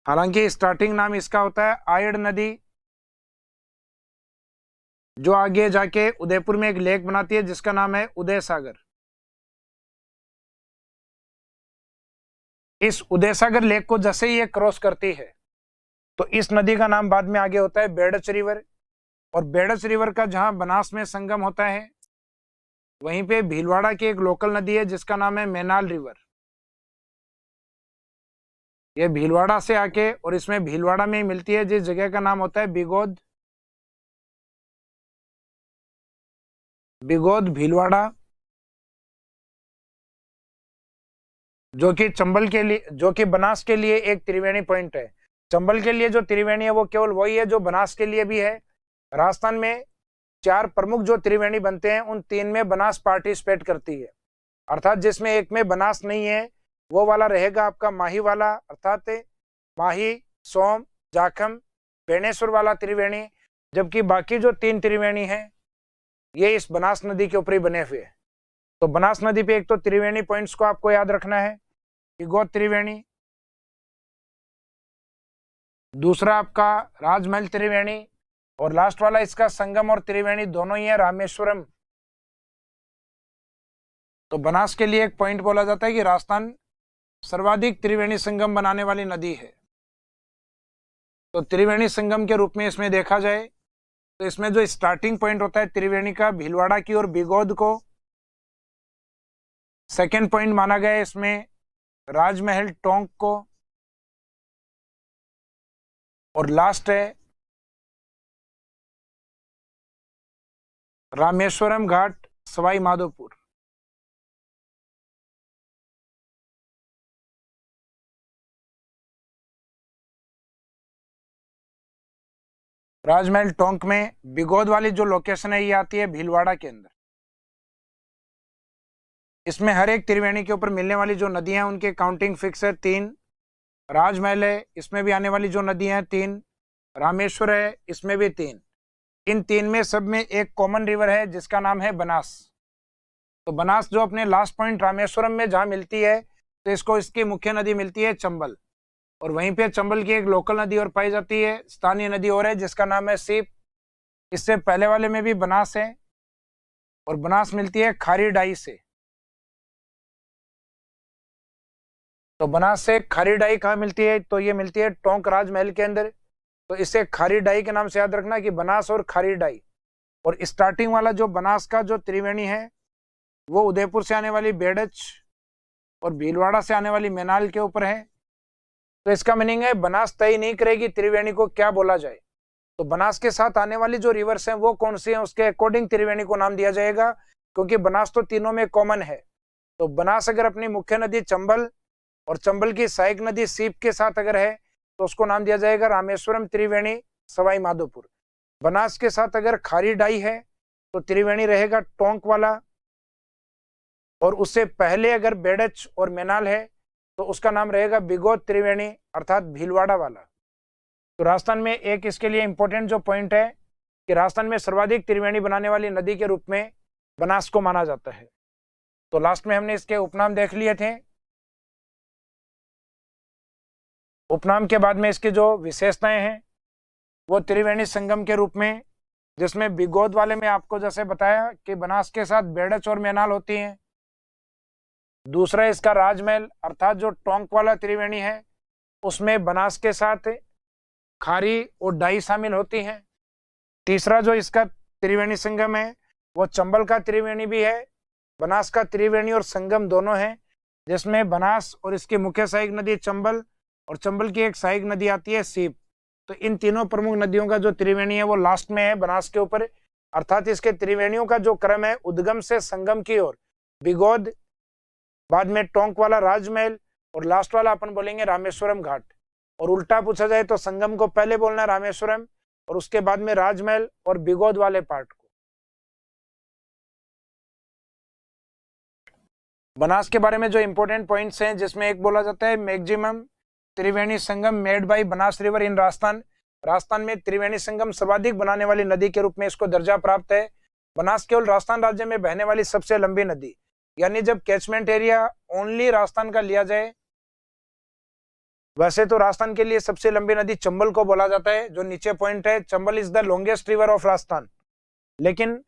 हालांकि स्टार्टिंग नाम इसका होता है आयड़ नदी, जो आगे जाके उदयपुर में एक लेक बनाती है जिसका नाम है उदय सागर। इस उदय सागर लेक को जैसे ही ये क्रॉस करती है तो इस नदी का नाम बाद में आगे होता है बेड़च रिवर। और बेड़च रिवर का जहां बनास में संगम होता है वहीं पे भीलवाड़ा की एक लोकल नदी है जिसका नाम है मैनाल रिवर। ये भीलवाड़ा से आके और इसमें भीलवाड़ा में ही मिलती है, जिस जगह का नाम होता है बिगोद, बिगोद भीलवाड़ा, जो कि चंबल के लिए, जो कि बनास के लिए एक त्रिवेणी पॉइंट है। चंबल के लिए जो त्रिवेणी है वो केवल वही है जो बनास के लिए भी है। राजस्थान में चार प्रमुख जो त्रिवेणी बनते हैं उन तीन में बनास पार्टिसिपेट करती है, अर्थात जिसमें एक में बनास नहीं है वो वाला रहेगा आपका माही वाला, अर्थात माही, सोम, जाखम, बेणेश्वर वाला त्रिवेणी। जबकि बाकी जो तीन त्रिवेणी हैं ये इस बनास नदी के ऊपर ही बने हुए हैं। तो बनास नदी पे एक तो त्रिवेणी पॉइंट्स को आपको याद रखना है, इगोत त्रिवेणी, दूसरा आपका राजमहल त्रिवेणी, और लास्ट वाला इसका संगम और त्रिवेणी दोनों ही है रामेश्वरम। तो बनास के लिए एक पॉइंट बोला जाता है कि राजस्थान सर्वाधिक त्रिवेणी संगम बनाने वाली नदी है। तो त्रिवेणी संगम के रूप में इसमें देखा जाए तो इसमें जो स्टार्टिंग पॉइंट होता है त्रिवेणी का भीलवाड़ा की और बिगोद को, सेकेंड पॉइंट माना गया है इसमें राजमहल टोंक को, और लास्ट है रामेश्वरम घाट सवाई माधोपुर। राजमहल टोंक में बिगोद वाली जो लोकेशन है ये आती है भीलवाड़ा के अंदर। इसमें हर एक त्रिवेणी के ऊपर मिलने वाली जो नदियां हैं उनकी काउंटिंग फिक्स है, 3। राजमहल है, इसमें भी आने वाली जो नदियां हैं 3। रामेश्वर है, इसमें भी 3। इन 3 में सब में एक कॉमन रिवर है जिसका नाम है बनास। तो बनास जो अपने लास्ट पॉइंट रामेश्वरम में जहाँ मिलती है तो इसको इसकी मुख्य नदी मिलती है चंबल, और वहीं पे चंबल की एक लोकल नदी और पाई जाती है, स्थानीय नदी और है जिसका नाम है सीप। इससे पहले वाले में भी बनास है और बनास मिलती है खारी डाई से। तो बनास से खारी डाई कहाँ मिलती है? तो ये मिलती है टोंक राजमहल के अंदर। तो इसे खारी डाई के नाम से याद रखना कि बनास और खारी डाई। और स्टार्टिंग वाला जो बनास का जो त्रिवेणी है वो उदयपुर से आने वाली बेड़च और भीलवाड़ा से आने वाली मैनाल के ऊपर है। तो इसका मीनिंग है बनास तय नहीं करेगी त्रिवेणी को क्या बोला जाए। तो बनास के साथ आने वाली जो रिवर्स हैं वो कौन सी हैं, उसके अकॉर्डिंग त्रिवेणी को नाम दिया जाएगा, क्योंकि बनास तो तीनों में कॉमन है। तो बनास अगर अपनी मुख्य नदी चंबल और चंबल की सहायक नदी सीप के साथ अगर है तो उसको नाम दिया जाएगा रामेश्वरम त्रिवेणी सवाई माधोपुर। बनास के साथ अगर खारी डाई है तो त्रिवेणी रहेगा टोंक वाला, और उससे पहले अगर बेड़च और मैनाल है तो उसका नाम रहेगा बिगोद त्रिवेणी अर्थात भीलवाड़ा वाला। तो राजस्थान में एक इसके लिए इंपॉर्टेंट जो पॉइंट है कि राजस्थान में सर्वाधिक त्रिवेणी बनाने वाली नदी के रूप में बनास को माना जाता है। तो लास्ट में हमने इसके उपनाम देख लिए थे। उपनाम के बाद में इसकी जो विशेषताएं हैं वो त्रिवेणी संगम के रूप में, जिसमें बिगोद वाले में आपको जैसे बताया कि बनास के साथ बेड़च और मैनाल होती हैं। दूसरा इसका राजमहल अर्थात जो टोंक वाला त्रिवेणी है उसमें बनास के साथ खारी और डाई शामिल होती हैं। तीसरा जो इसका त्रिवेणी संगम है वो चंबल का त्रिवेणी भी है, बनास का त्रिवेणी और संगम दोनों हैं, जिसमें बनास और इसकी मुख्य सहायक नदी चंबल और चंबल की एक सहायक नदी आती है सीप। तो इन तीनों प्रमुख नदियों का जो त्रिवेणी है वो लास्ट में है बनास के ऊपर, अर्थात इसके त्रिवेणियों का जो क्रम है उद्गम से संगम की ओर बिगोद, बाद में टोंक वाला राजमहल और लास्ट वाला अपन बोलेंगे रामेश्वरम घाट। और उल्टा पूछा जाए तो संगम को पहले बोलना रामेश्वरम और उसके बाद में राजमहल और बिगोद वाले पार्ट को। बनास के बारे में जो इंपॉर्टेंट पॉइंट्स हैं जिसमें एक बोला जाता है maximum Triveni Sangam made by Banas river in Rajasthan. Rajasthan में त्रिवेणी संगम सर्वाधिक बनाने वाली नदी के रूप में इसको दर्जा प्राप्त है। बनास केवल राजस्थान राज्य में बहने वाली सबसे लंबी नदी, यानी जब कैचमेंट एरिया ओनली राजस्थान का लिया जाए, वैसे तो राजस्थान के लिए सबसे लंबी नदी चंबल को बोला जाता है। जो नीचे पॉइंट है, Chambal is the longest river of Rajasthan, लेकिन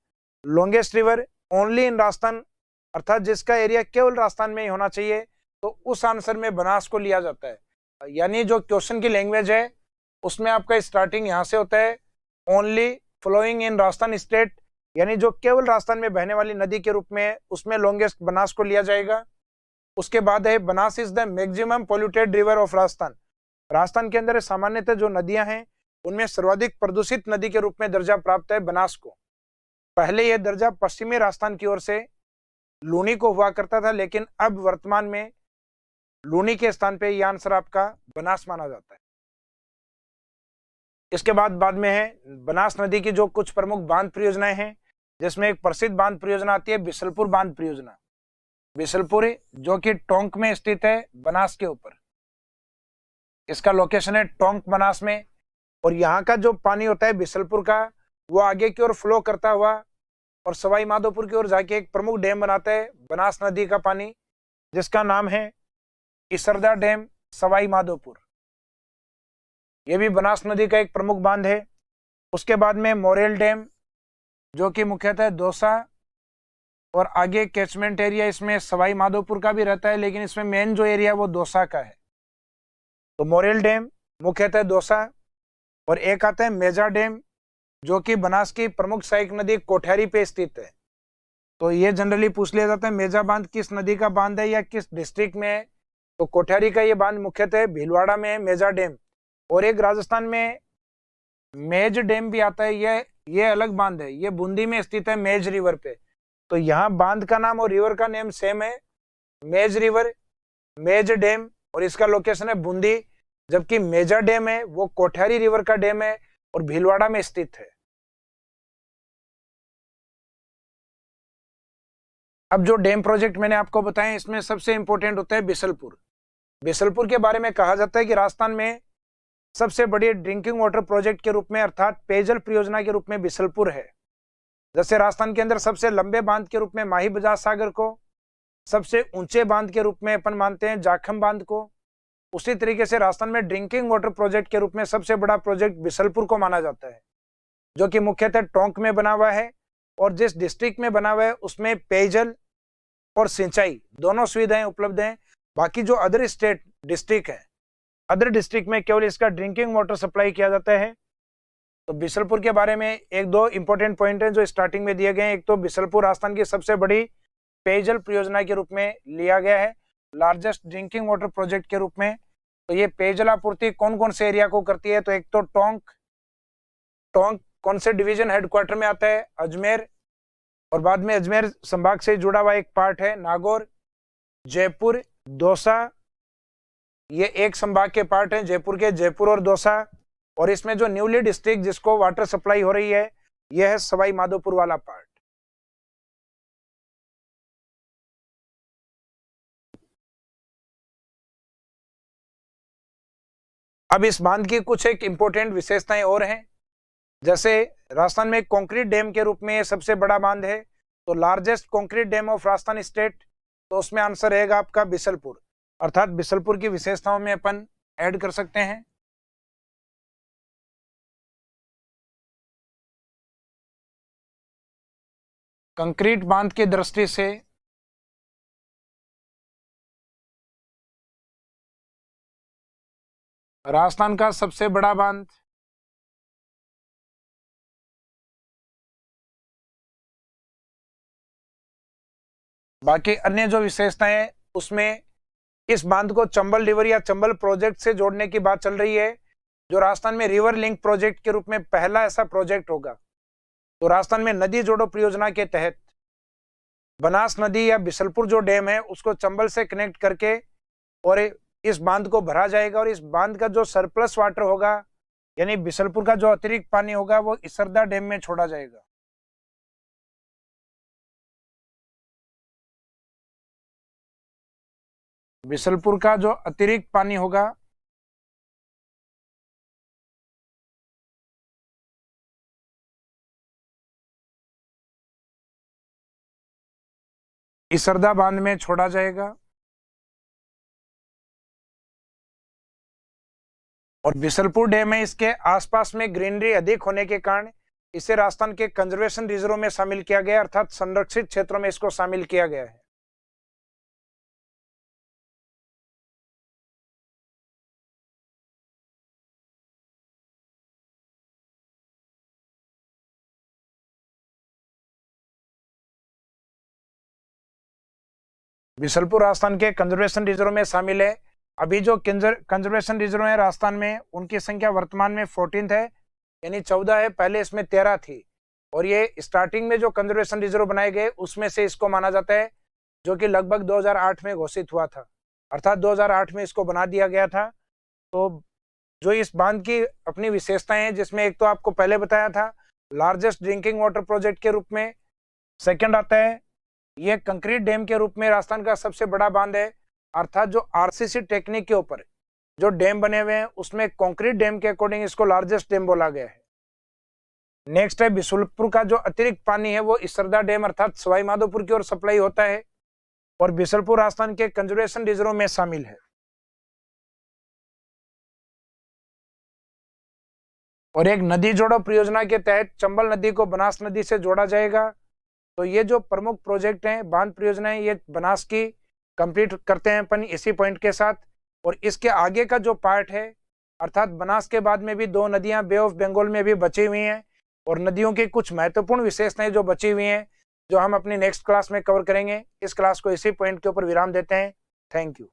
longest river only in Rajasthan अर्थात जिसका एरिया केवल राजस्थान में ही होना चाहिए, तो उस आंसर में बनास को लिया जाता है। यानी जो क्वेश्चन की लैंग्वेज है उसमें आपका स्टार्टिंग यहाँ से होता है only flowing in Rajasthan state, यानी जो केवल राजस्थान में बहने वाली नदी के रूप में उसमें लॉन्गेस्ट बनास को लिया जाएगा। उसके बाद है Banas is the maximum polluted river of Rajasthan. Rajasthan के अंदर सामान्यतः जो नदियां हैं उनमें सर्वाधिक प्रदूषित नदी के रूप में दर्जा प्राप्त है बनास को। पहले यह दर्जा पश्चिमी राजस्थान की ओर से लूनी को हुआ करता था, लेकिन अब वर्तमान में लूनी के स्थान पे यह आंसर आपका बनास माना जाता है। इसके बाद में है बनास नदी की जो कुछ प्रमुख बांध परियोजनाएं हैं, जिसमें एक प्रसिद्ध बांध परियोजना आती है बिसलपुर बांध परियोजना। बिसलपुर जो कि टोंक में स्थित है बनास के ऊपर, इसका लोकेशन है टोंक बनास में। और यहाँ का जो पानी होता है बिसलपुर का वो आगे की ओर फ्लो करता हुआ और सवाई माधोपुर की ओर जाके एक प्रमुख डैम बनाता है बनास नदी का पानी, जिसका नाम है इसरदा डैम सवाई माधोपुर। यह भी बनास नदी का एक प्रमुख बांध है। उसके बाद में मोरेल डैम जो कि मुख्यतः दौसा और आगे कैचमेंट एरिया इसमें सवाई माधोपुर का भी रहता है, लेकिन इसमें मेन जो एरिया वो दौसा का है। तो मोरेल डैम मुख्यतः दौसा, और एक आता है मेजा डैम जो कि बनास की प्रमुख सहायक नदी कोठियारी पे स्थित है। तो ये जनरली पूछ लिया जाता है मेजा बांध किस नदी का बांध है या किस डिस्ट्रिक्ट में है, तो कोठियारी का ये बांध मुख्यतः भीलवाड़ा में है मेजा डैम। और एक राजस्थान में मेज डैम भी आता है, ये अलग बांध है, ये बूंदी में स्थित है मेज रिवर पे। तो यहाँ बांध का नाम और रिवर का नेम सेम है, मेज रिवर मेज डैम, और इसका लोकेशन है बूंदी, जबकि मेजा डैम है वो कोठियारी रिवर का डैम है और भीलवाड़ा में स्थित है। अब जो डैम प्रोजेक्ट मैंने आपको बताया इसमें सबसे इंपॉर्टेंट होता है बिसलपुर। बिसलपुर के बारे में कहा जाता है कि राजस्थान में सबसे बड़ी ड्रिंकिंग वाटर प्रोजेक्ट के रूप में अर्थात पेयजल परियोजना के रूप में बिसलपुर है। जैसे राजस्थान के अंदर सबसे लंबे बांध के रूप में माही बजाज सागर को, सबसे ऊंचे बांध के रूप में अपन मानते हैं जाखम बांध को, उसी तरीके से राजस्थान में ड्रिंकिंग वाटर प्रोजेक्ट के रूप में सबसे बड़ा प्रोजेक्ट बिसलपुर को माना जाता है, जो कि मुख्यतः टोंक में बना हुआ है। और जिस डिस्ट्रिक्ट में बना हुआ है उसमें पेयजल और सिंचाई दोनों सुविधाएं उपलब्ध हैं। बाकी जो अदर स्टेट डिस्ट्रिक्ट है, अदर डिस्ट्रिक्ट में केवल इसका ड्रिंकिंग वाटर सप्लाई किया जाता है। तो बिसलपुर के बारे में एक दो इंपॉर्टेंट पॉइंट हैं जो स्टार्टिंग में दिए गए हैं। एक तो बिसलपुर राजस्थान की सबसे बड़ी पेयजल परियोजना के रूप में लिया गया है, लार्जेस्ट ड्रिंकिंग वाटर प्रोजेक्ट के रूप में। तो ये पेयजल आपूर्ति कौन कौन से एरिया को करती है? तो एक तो टोंक कौन से डिवीजन हेडक्वार्टर में आता है? अजमेर, और बाद में अजमेर संभाग से जुड़ा हुआ एक पार्ट है नागौर, जयपुर, दौसा, ये एक संभाग के पार्ट हैं जयपुर के, जयपुर और दौसा। और इसमें जो न्यूली डिस्ट्रिक्ट जिसको वाटर सप्लाई हो रही है, यह है सवाई माधोपुर वाला पार्ट। अब इस बांध की कुछ एक इंपॉर्टेंट विशेषताएं और हैं, जैसे राजस्थान में कंक्रीट डैम के रूप में सबसे बड़ा बांध है, तो largest concrete dam of Rajasthan state, तो उसमें आंसर रहेगा आपका बिसलपुर। अर्थात बिसलपुर की विशेषताओं में अपन ऐड कर सकते हैं। कंक्रीट बांध की दृष्टि से राजस्थान का सबसे बड़ा बांध बाकी अन्य जो विशेषताएं उसमें इस बांध को चंबल रिवर या चंबल प्रोजेक्ट से जोड़ने की बात चल रही है, जो राजस्थान में रिवर लिंक प्रोजेक्ट के रूप में पहला ऐसा प्रोजेक्ट होगा। तो राजस्थान में नदी जोड़ो परियोजना के तहत बनास नदी या बिसलपुर जो डैम है उसको चंबल से कनेक्ट करके और इस बांध को भरा जाएगा, और इस बांध का जो सरप्लस वाटर होगा यानी बिसलपुर का जो अतिरिक्त पानी होगा वो इसरदा डैम में छोड़ा जाएगा। बिसलपुर का जो अतिरिक्त पानी होगा इसरदा बांध में छोड़ा जाएगा। और बिसलपुर डैम है, इसके आसपास में ग्रीनरी अधिक होने के कारण इसे राजस्थान के कंजर्वेशन रिजर्व में शामिल किया गया, अर्थात संरक्षित क्षेत्रों में इसको शामिल किया गया है। बिसलपुर राजस्थान के कंजर्वेशन रिजर्व में शामिल है। अभी जो कंजर्वेशन रिजर्व है राजस्थान में, उनकी संख्या वर्तमान में 14 है, यानी 14 है, पहले इसमें 13 थी। और ये स्टार्टिंग में जो कंजर्वेशन रिजर्व बनाए गए उसमें से इसको माना जाता है, जो कि लगभग 2008 में घोषित हुआ था, अर्थात 2008 में इसको बना दिया गया था। तो जो इस बांध की अपनी विशेषताएं हैं, जिसमें एक तो आपको पहले बताया था लार्जेस्ट ड्रिंकिंग वाटर प्रोजेक्ट के रूप में, सेकंड आता है ये कंक्रीट डैम के रूप में राजस्थान का सबसे बड़ा बांध है, अर्थात जो आरसीसी टेक्निक के ऊपर जो डैम बने हुए हैं उसमें कंक्रीट डैम के अकॉर्डिंग इसको लार्जेस्ट डैम बोला गया है। नेक्स्ट है बिसलपुर का जो अतिरिक्त पानी है वो इसरदा डैम अर्थात सवाई माधोपुर की ओर सप्लाई होता है, और बिसलपुर राजस्थान के कंजर्वेशन रिजर्व में शामिल है। और एक नदी जोड़ो परियोजना के तहत चंबल नदी को बनास नदी से जोड़ा जाएगा। तो ये जो प्रमुख प्रोजेक्ट हैं, बांध परियोजनाएं, ये बनास की कंप्लीट करते हैं अपन इसी पॉइंट के साथ। और इसके आगे का जो पार्ट है, अर्थात बनास के बाद में भी दो नदियां बे ऑफ बंगाल में भी बची हुई हैं, और नदियों की कुछ महत्वपूर्ण विशेषताएं जो बची हुई हैं जो हम अपनी नेक्स्ट क्लास में कवर करेंगे। इस क्लास को इसी पॉइंट के ऊपर विराम देते हैं। Thank you.